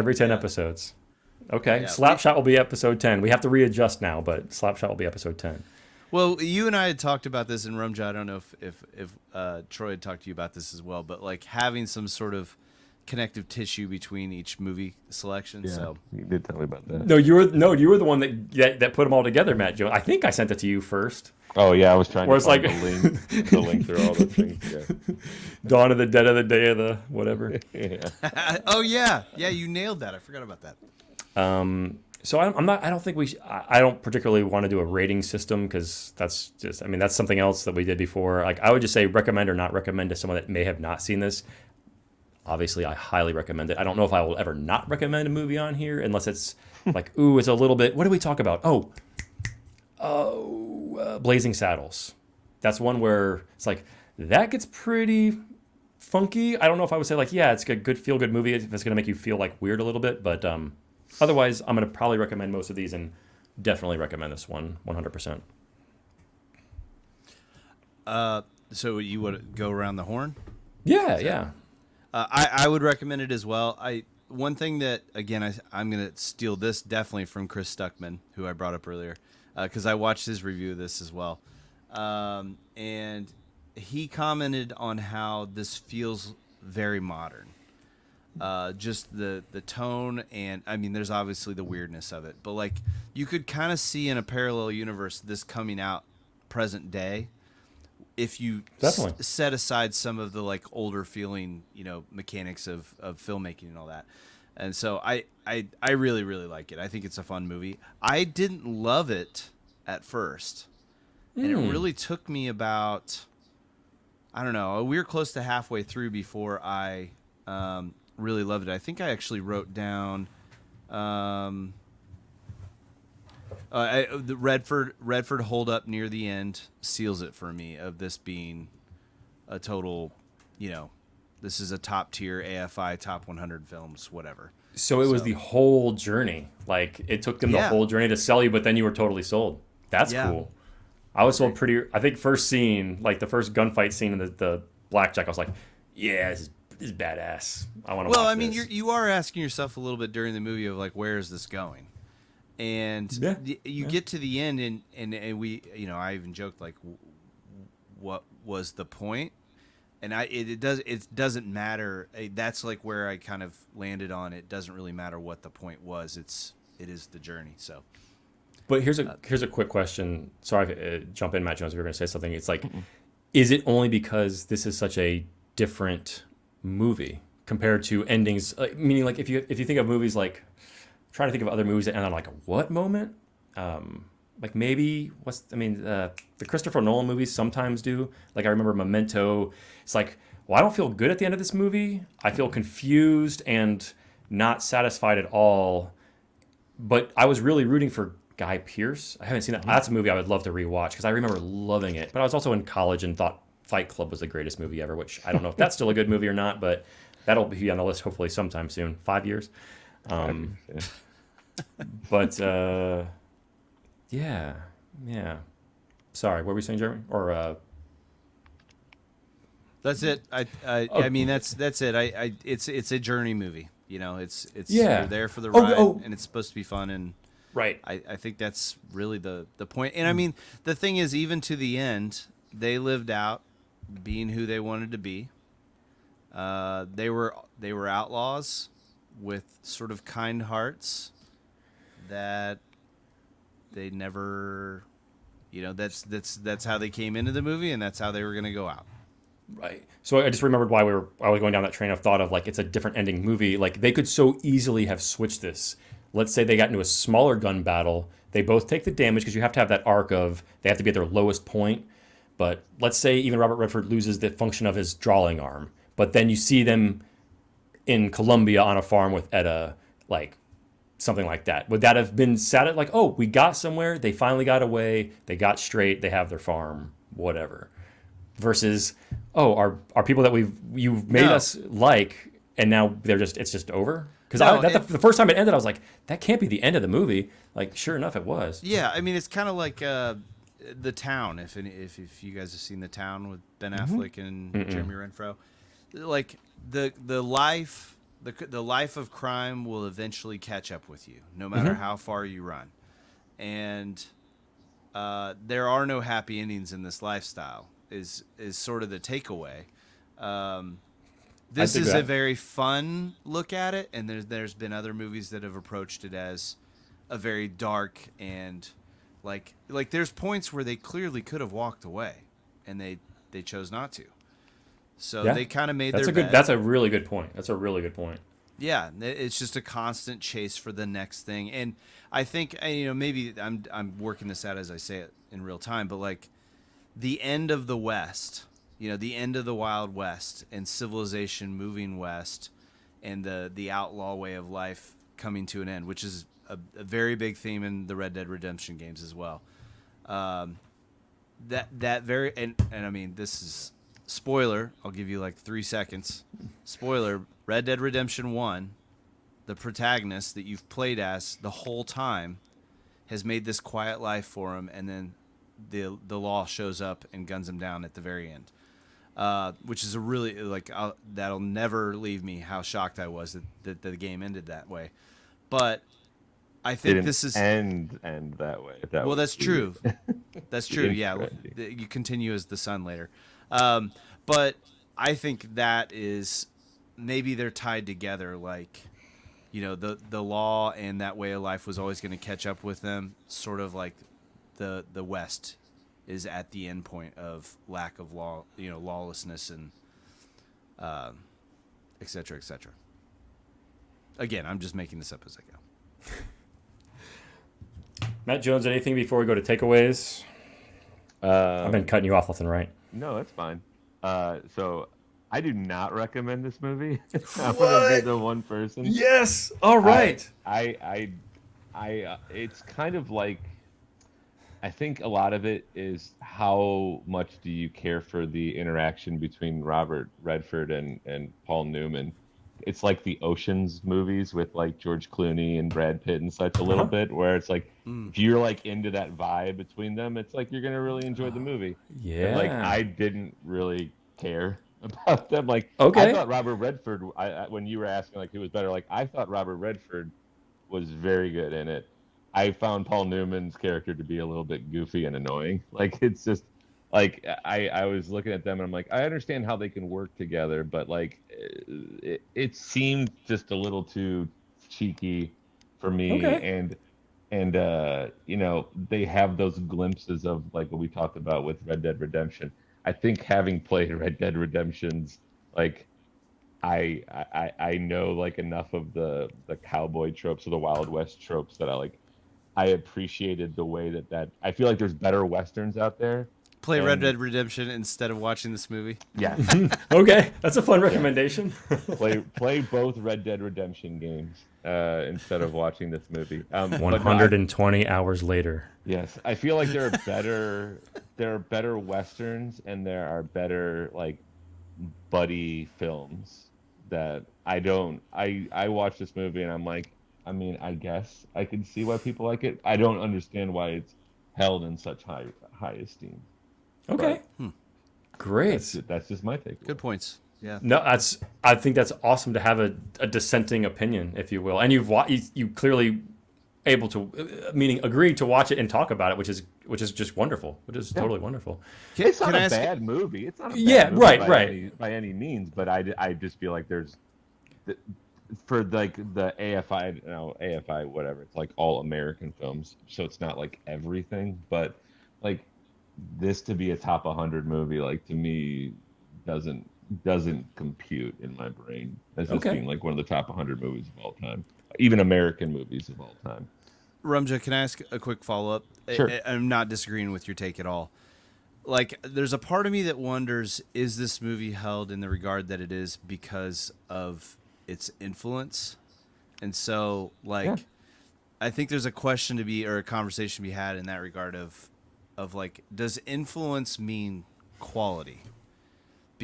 Okay, Yeah, Slapshot will be episode 10. We have to readjust now, but Slapshot will be episode 10. Well, you and I had talked about this in Rumja. I don't know if Troy had talked to you about this as well, but like having some sort of connective tissue between each movie selection. Yeah, So you did tell me about that. No, you were the one that put them all together, Matt Jones. I think I sent it to you first. Oh yeah, I was trying Or to it's find like- the link through all the things. Yeah. Dawn of the Dead of the Day of the whatever. Yeah. oh yeah, you nailed that. I forgot about that. So I'm not. I don't think I don't particularly want to do a rating system because that's just. I mean, that's something else that we did before. Like I would just say recommend or not recommend to someone that may have not seen this. Obviously, I highly recommend it. I don't know if I will ever not recommend a movie on here unless it's like, ooh, it's a little bit. What do we talk about? Blazing Saddles. That's one where it's like that gets pretty funky. I don't know if I would say like, yeah, it's a good feel good movie if it's gonna make you feel like weird a little bit, but otherwise, I'm gonna probably recommend most of these and definitely recommend this one 100%. So you would go around the horn? Yeah. I would recommend it as well. One thing that again I'm gonna steal this definitely from Chris Stuckman, who I brought up earlier, because I watched his review of this as well, and he commented on how this feels very modern. Just the tone, and I mean, there's obviously the weirdness of it, but like you could kind of see in a parallel universe this coming out present day. If you set aside some of the like older feeling, mechanics of filmmaking and all that. And so I really, really like it. I think it's a fun movie. I didn't love it at first. And it really took me about, I don't know, we were close to halfway through before I really loved it. I think I actually wrote down the Redford hold up near the end seals it for me of this being a total, this is a top tier AFI top 100 films, whatever. So it was the whole journey. Like it took them the whole journey to sell you, but then you were totally sold. That's cool. I was sold I think first scene, like the first gunfight scene in the blackjack, I was like, yeah, this is badass. I want to watch this. Well, I mean, you are asking yourself a little bit during the movie of like, where is this going? And you get to the end, and we, I even joked like, what was the point? And it doesn't matter. That's like where I kind of landed on. It doesn't really matter what the point was. It is the journey. So, but here's a quick question. Sorry if jump in, Matt Jones. If you're going to say something, it's like, is it only because this is such a different movie compared to endings? Meaning, like if you think of movies like. Trying to think of other movies that end on like a what moment? Like maybe the Christopher Nolan movies sometimes do. Like I remember Memento. It's like, well, I don't feel good at the end of this movie. I feel confused and not satisfied at all. But I was really rooting for Guy Pearce. I haven't seen that. That's a movie I would love to rewatch because I remember loving it. But I was also in college and thought Fight Club was the greatest movie ever, which I don't know if that's still a good movie or not, but that'll be on the list hopefully sometime soon. 5 years. But yeah. Sorry, what were we saying, Jeremy? Or that's it. I mean that's it. It's a journey movie. It's you're there for the ride, and it's supposed to be fun. And right. I think that's really the point. And I mean, the thing is, even to the end, they lived out being who they wanted to be. They were outlaws with sort of kind hearts that they never, that's how they came into the movie, and that's how they were going to go out. Right. So I just remembered why I was going down that train of thought of like it's a different ending movie. Like they could so easily have switched this. Let's say they got into a smaller gun battle. They both take the damage because you have to have that arc of they have to be at their lowest point. But let's say even Robert Redford loses the function of his drawing arm. But then you see them in Colombia on a farm with Etta, like something like that. Would that have been sad? Like, oh, we got somewhere. They finally got away. They got straight. They have their farm, whatever. Versus, oh, our people that you've made us like and now it's just over? Because No, the first time it ended, I was like, that can't be the end of the movie. Like, sure enough, it was. Yeah, I mean, it's kind of like The Town. If you guys have seen The Town with Ben Affleck and Jeremy Renfro, like the life of crime will eventually catch up with you, no matter how far you run, and there are no happy endings in this lifestyle. Is sort of the takeaway. This is a very fun look at it, and there's been other movies that have approached it as a very dark and like there's points where they clearly could have walked away, and they chose not to. So they kind of made their bed. That's a really good point. Yeah, it's just a constant chase for the next thing, and I think maybe I'm working this out as I say it in real time, but like the end of the West. The end of the Wild West and civilization moving west, and the outlaw way of life coming to an end, which is a very big theme in the Red Dead Redemption games as well. That very and I mean, this is spoiler. I'll give you like 3 seconds. Spoiler: Red Dead Redemption 1, the protagonist that you've played as the whole time has made this quiet life for him, and then the law shows up and guns him down at the very end. Which is a really that'll never leave me how shocked I was that the game ended that way. But I think this is end that way. Well, that's true. That's true. Yeah, you continue as the son later. But I think that is maybe they're tied together. Like, the law and that way of life was always going to catch up with them. Sort of like the West is at the end point of lack of law, lawlessness and et cetera, et cetera. Again, I'm just making this up as I go. Matt Jones, anything before we go to takeaways? I've been cutting you off left and right. No, that's fine. So I do not recommend this movie. I want to be the one person. Yes. All right. I it's kind of like, I think a lot of it is how much do you care for the interaction between Robert Redford and Paul Newman. It's like the Ocean's movies with like George Clooney and Brad Pitt and such a little bit, where it's like if you're like into that vibe between them, it's like you're gonna really enjoy the movie. Yeah. And, like, I didn't really care about them. Like, okay. I thought Robert Redford. When you were asking like who was better, like I thought Robert Redford was very good in it. I found Paul Newman's character to be a little bit goofy and annoying. Like, it's just like I was looking at them and I'm like, I understand how they can work together, but like it seemed just a little too cheeky for me. Okay. And they have those glimpses of like what we talked about with Red Dead Redemption. I think having played Red Dead Redemptions, like I know like enough of the cowboy tropes or the Wild West tropes that I appreciated the way that I feel like there's better Westerns out there. Play Red Dead Redemption instead of watching this movie. Yeah. Okay, that's a fun recommendation. Play both Red Dead Redemption games instead of watching this movie. 120 hours later. Yes, I feel like there are better Westerns and there are better like buddy films that I watched this movie and I'm like, I mean, I guess I can see why people like it. I don't understand why it's held in such high esteem. Okay. Great. That's just my take. Good points. Yeah. No, I think that's awesome to have a dissenting opinion, if you will, and you clearly able to, meaning agreed to watch it and talk about it, which is just wonderful, which is totally wonderful. It's not a bad movie. It's not a bad movie by any means, but I just feel like there's for like the AFI whatever, it's like all American films, so it's not like everything, but like this to be a top 100 movie, like to me doesn't compute in my brain as just being like one of the top 100 movies of all time, even American movies of all time. Rumja, can I ask a quick follow-up? Sure. I'm not disagreeing with your take at all. Like, there's a part of me that wonders, is this movie held in the regard that it is because of its influence? And so, like, I think there's a question to be, or a conversation to be had in that regard of like, does influence mean quality?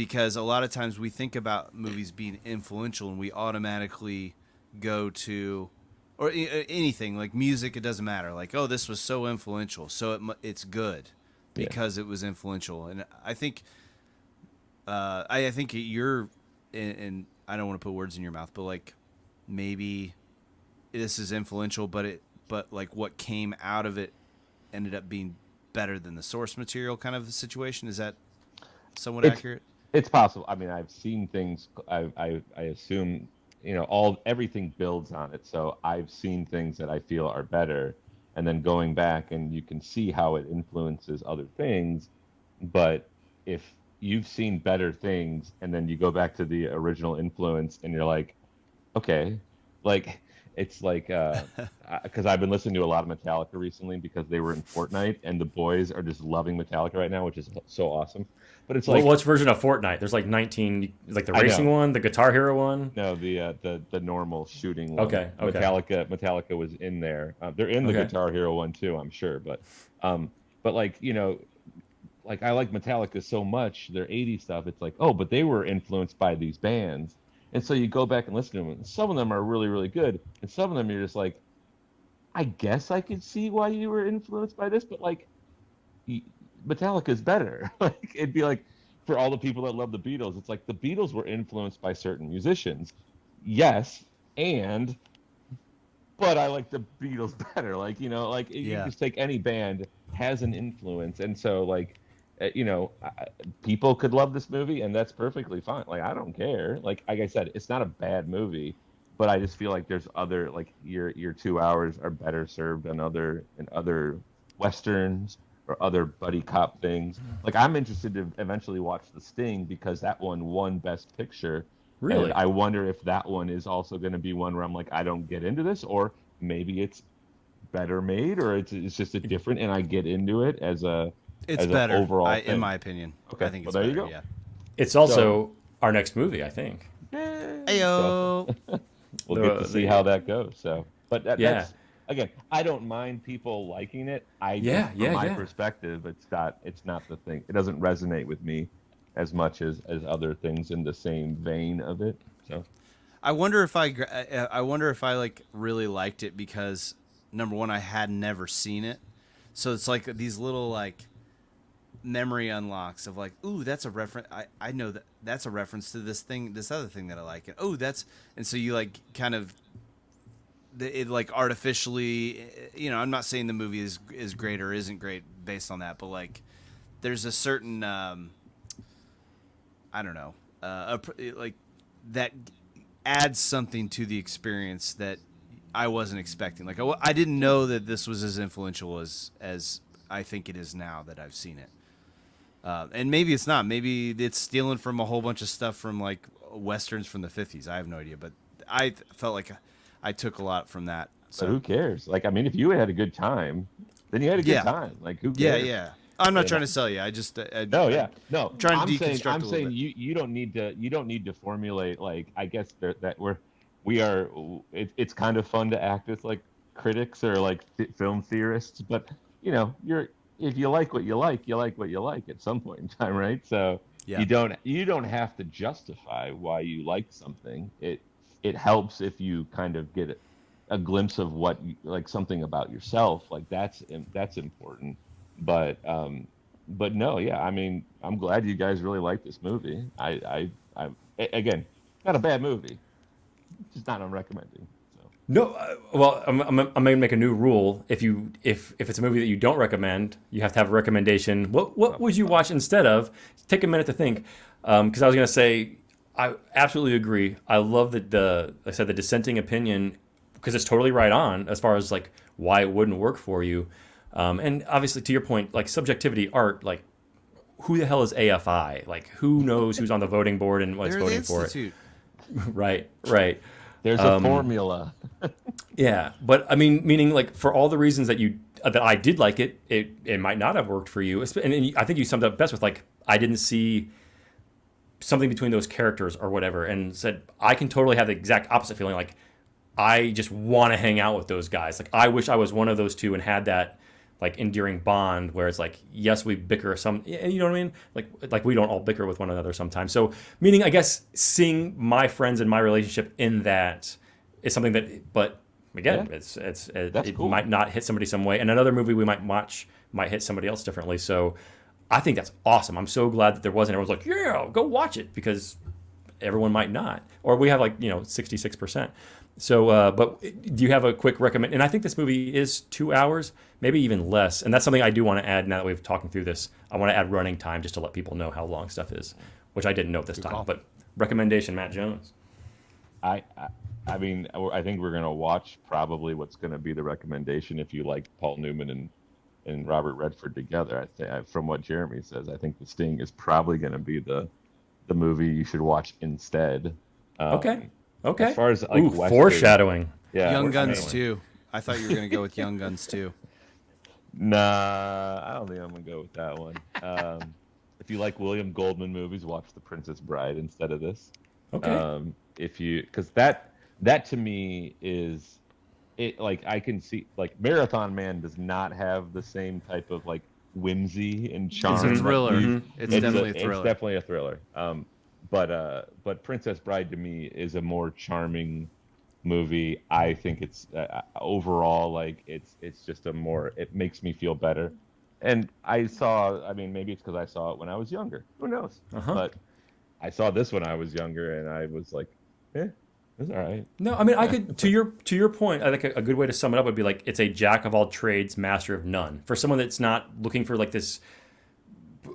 because a lot of times we think about movies being influential and we automatically go to, or anything like music, it doesn't matter. Like, oh, this was so influential, so it's good because it was influential. And I think, I think you're, and I don't want to put words in your mouth, but like maybe this is influential, but like what came out of it ended up being better than the source material, kind of a situation. Is that somewhat accurate? It's possible. I mean, I've seen things. I assume, everything builds on it. So I've seen things that I feel are better, and then going back and you can see how it influences other things. But if you've seen better things and then you go back to the original influence and you're like, okay, like it's like because I've been listening to a lot of Metallica recently because they were in Fortnite, and the boys are just loving Metallica right now, which is so awesome. But it's like, well, what's version of Fortnite? There's like 19, like the racing one, the Guitar Hero one. No, the normal shooting one. Okay. Metallica was in there. They're in the Guitar Hero one too, I'm sure. But like like I like Metallica so much, their '80s stuff. It's like, oh, but they were influenced by these bands, and so you go back and listen to them. And some of them are really, really good, and some of them you're just like, I guess I could see why you were influenced by this, but like, Metallica's better. Like, it'd be like, for all the people that love the Beatles, it's like the Beatles were influenced by certain musicians, yes, but I like the Beatles better. Like, you just take any band has an influence, and so like, people could love this movie, and that's perfectly fine. Like, I don't care. Like I said, it's not a bad movie, but I just feel like there's other, like, your 2 hours are better served in other westerns or other buddy cop things. Like, I'm interested to eventually watch The Sting because that one won Best Picture. Really? And I wonder if that one is also going to be one where I'm like, I don't get into this, or maybe it's better made, or it's just a different, and I get into it as a better overall in my opinion. Okay. I think it's there better. You go. Yeah. It's also our next movie, I think. Ayo. We'll get to see how that goes. So, but that's, again, I don't mind people liking it. From my perspective, it's not the thing. It doesn't resonate with me as much as other things in the same vein of it. So, I wonder if I like really liked it because, number one, I had never seen it, so it's like these little like memory unlocks of like, ooh, that's a reference. I know that's a reference to this other thing that I like. And oh, and so you like kind of, it like artificially, I'm not saying the movie is great or isn't great based on that, but like there's a certain, I don't know, like that adds something to the experience that I wasn't expecting. Like I didn't know that this was as influential as I think it is now that I've seen it. And maybe it's not. Maybe it's stealing from a whole bunch of stuff from like westerns from the 50s. I have no idea, but I felt like I took a lot from that. So but who cares? Like, I mean, if you had a good time, then you had a good time. Like, who cares? Yeah. I'm not trying to sell you. I just no. I'm trying to deconstruct. I'm saying you don't need to formulate, like, I guess it's kind of fun to act as like critics or like film theorists, but if you like what you like, you like what you like at some point in time, right? So you don't have to justify why you like something. It helps if you kind of get a glimpse of what like something about yourself. Like that's important. But no, yeah. I mean, I'm glad you guys really like this movie. I again, not a bad movie. Just not unrecommending. No, well, I'm gonna make a new rule. If it's a movie that you don't recommend, you have to have a recommendation. What would you watch instead of? Take a minute to think, because I was gonna say I absolutely agree. I love like I said, the dissenting opinion, because it's totally right on as far as like why it wouldn't work for you, and obviously to your point, like subjectivity, art, like who the hell is AFI? Like who knows who's on the voting board and what's voting for it? Right. There's a formula. Yeah, but I mean, meaning like for all the reasons that I did like it, it might not have worked for you. And I think you summed up best with like, I didn't see something between those characters or whatever, and said I can totally have the exact opposite feeling. Like I just want to hang out with those guys. Like I wish I was one of those two and had that like endearing bond where it's like, yes, we bicker some, you know what I mean? Like we don't all bicker with one another sometimes. So meaning, I guess, seeing my friends and my relationship in that is something that, but again, it cool. might not hit somebody some way. And another movie we might watch might hit somebody else differently. So I think that's awesome. I'm so glad that there wasn't. Everyone's like, yeah, go watch it, because everyone might not. Or we have 66%. So, but do you have a quick recommend? And I think this movie is 2 hours, maybe even less. And that's something I do want to add now that we've talking through this. I want to add running time just to let people know how long stuff is, which I didn't know this time. call. But recommendation, Matt Jones. I mean, I think we're gonna watch probably what's gonna be the recommendation if you like Paul Newman and Robert Redford together. From what Jeremy says, I think The Sting is probably gonna be the movie you should watch instead. Okay. As far as like Western, Foreshadowing. yeah, Young foreshadowing. Guns 2. I thought you were going to go with Young Guns 2. Nah, I don't think I'm gonna go with that one. If you like William Goldman movies, watch The Princess Bride instead of this. Okay. Because that to me is it. Like I can see, like Marathon Man does not have the same type of like whimsy and charm. It's a that thriller. these- It's definitely a thriller. It's definitely a thriller. But Princess Bride to me is a more charming movie. I think it's overall like it's just it makes me feel better. And I mean, maybe it's because I saw it when I was younger. Who knows? But I saw this when I was younger, and I was like, it's all right. No, I mean, I could to your point. I think a good way to sum it up would be like it's a jack of all trades, master of none. For someone that's not looking for like this,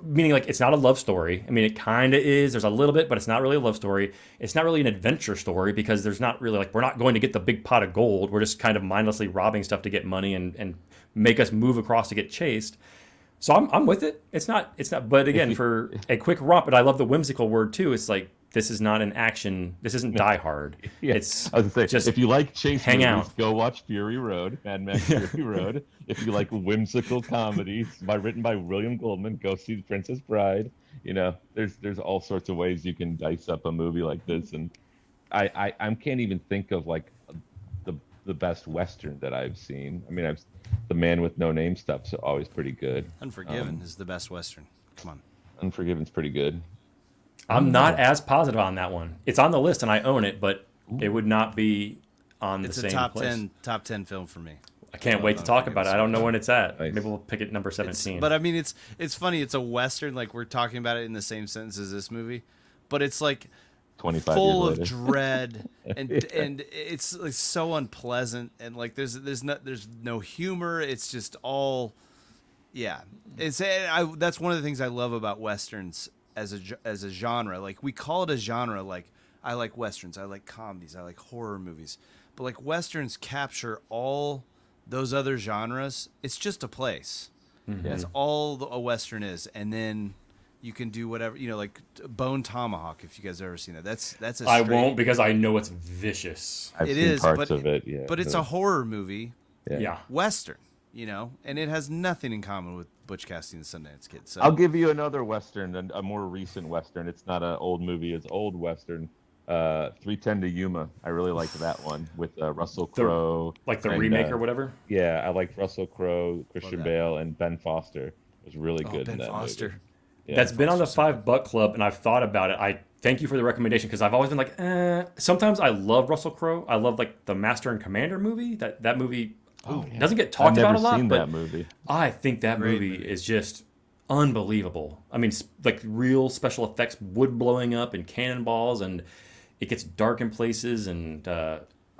meaning like it's not a love story. I mean, it kind of is. There's a little bit, but it's not really a love story. It's not really an adventure story because there's not really like we're not going to get the big pot of gold. We're just kind of mindlessly robbing stuff to get money and make us move across to get chased. So I'm with it. It's not. But again, for a quick romp, and I love the whimsical word too. It's like this is not an action. This isn't Die Hard. Yeah. It's I was gonna say, just if you like chase hang movies, out. go watch Fury Road, Mad Max Fury Road. If you like whimsical comedies written by William Goldman, go see The Princess Bride. You know, there's all sorts of ways you can dice up a movie like this, and I can't even think of like the best Western that I've seen. I mean, The Man with No Name stuff's always pretty good. Unforgiven is the best Western. Come on. Unforgiven's pretty good. I'm not as positive on that one. It's on the list and I own it, but it would not be on It's the a same place. top 10 film for me. I can't wait to talk about it. I don't know when it's at. Nice. Maybe we'll pick it number 17. But I mean, it's funny. It's a Western. Like we're talking about it in the same sentence as this movie, but it's like 25 full years of later. dread and it's like so unpleasant and like there's no humor. It's just all that's one of the things I love about Westerns as a genre. Like we call it a genre. Like I like Westerns, I like comedies, I like horror movies, but like Westerns capture all those other genres. It's just a place. That's all a Western is, and then you can do whatever, like Bone Tomahawk, if you guys have ever seen that. That's a I straight, won't because I know it's vicious. I've it seen is, parts but of it. Yeah, but it's a horror movie Yeah. Western, and it has nothing in common with Butch Cassidy and the Sundance Kid. So I'll give you another Western, a more recent Western. It's not an old movie, it's old Western. 310 to Yuma. I really liked that one with Russell Crowe. Like the and, remake or whatever? Yeah, I liked Russell Crowe, Christian that. Bale, and Ben Foster. It was really Oh, good Ben in that Foster. movie. Yeah. That's been on the $5 Club, and I've thought about it. I thank you for the recommendation because I've always been like, Sometimes I love Russell Crowe. I love like the Master and Commander movie. That movie doesn't get talked I've never about a lot, seen but that movie. I think that Great movie movie. is just unbelievable. I mean, like real special effects, wood blowing up and cannonballs, and it gets dark in places. And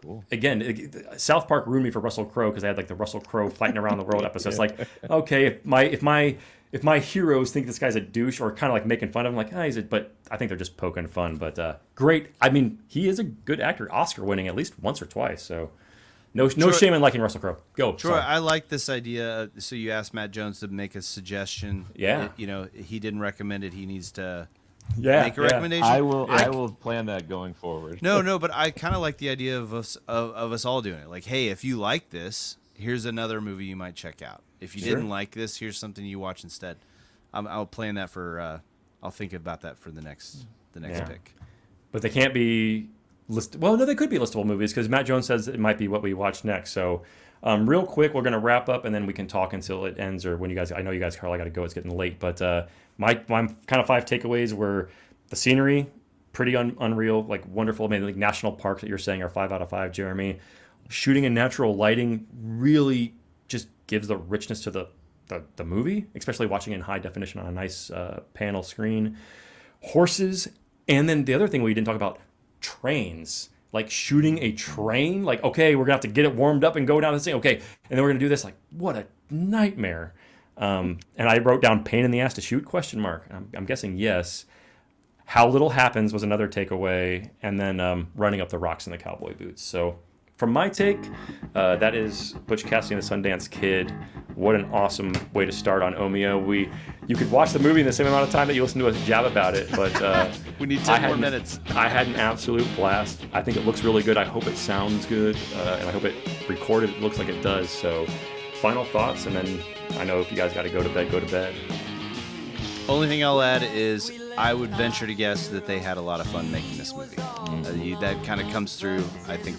Cool. again, South Park ruined me for Russell Crowe because I had like the Russell Crowe fighting around the world episode. It's like, okay, if my heroes think this guy's a douche or kind of like making fun of him, like, but I think they're just poking fun. But great. I mean, he is a good actor, Oscar winning at least once or twice. So no shame in liking Russell Crowe. Go. Troy, Sorry. I like this idea. So you asked Matt Jones to make a suggestion. Yeah. He didn't recommend it. He needs to Yeah. make a recommendation. I will plan that going forward. No, but I kind of like the idea of us all doing it. Like, hey, if you like this, here's another movie you might check out. If you didn't like this, here's something you watch instead. I'll plan that for. I'll think about that for the next pick. But they can't be list. Well, no, they could be listable movies because Matt Jones says it might be what we watch next. So Real quick, we're gonna wrap up and then we can talk until it ends, or when you guys. I know you guys probably got to go. It's getting late, but my kind of 5 takeaways were the scenery, pretty unreal, like wonderful. I mean, like national parks that you're saying are 5 out of 5, Jeremy. Shooting in natural lighting really just gives the richness to the movie, especially watching it in high definition on a nice panel screen. Horses, and then the other thing we didn't talk about, trains. Like shooting a train, like, okay, we're gonna have to get it warmed up and go down this thing, okay, and then we're gonna do this. Like, what a nightmare. And I wrote down pain in the ass to shoot, question mark. I'm guessing yes. How little happens was another takeaway, and then running up the rocks in the cowboy boots. So from my take, that is Butch Cassidy and the Sundance Kid. What an awesome way to start on OMIO. You could watch the movie in the same amount of time that you listen to us jab about it, but we need 10 more minutes. I had an absolute blast. I think it looks really good. I hope it sounds good, and I hope it recorded. It looks like it does. So, final thoughts, and then I know if you guys got to go to bed, go to bed. Only thing I'll add is I would venture to guess that they had a lot of fun making this movie. That kind of comes through. I think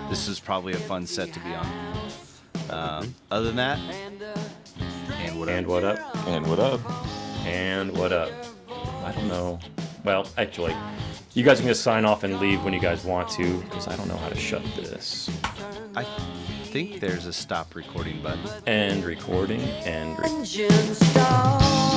this is probably a fun set to be on. Other than that, and what up? And what up? And what up? And what up? I don't know. Well, actually, you guys can just sign off and leave when you guys want to, because I don't know how to shut this. I think there's a stop recording button. And recording and Engine start.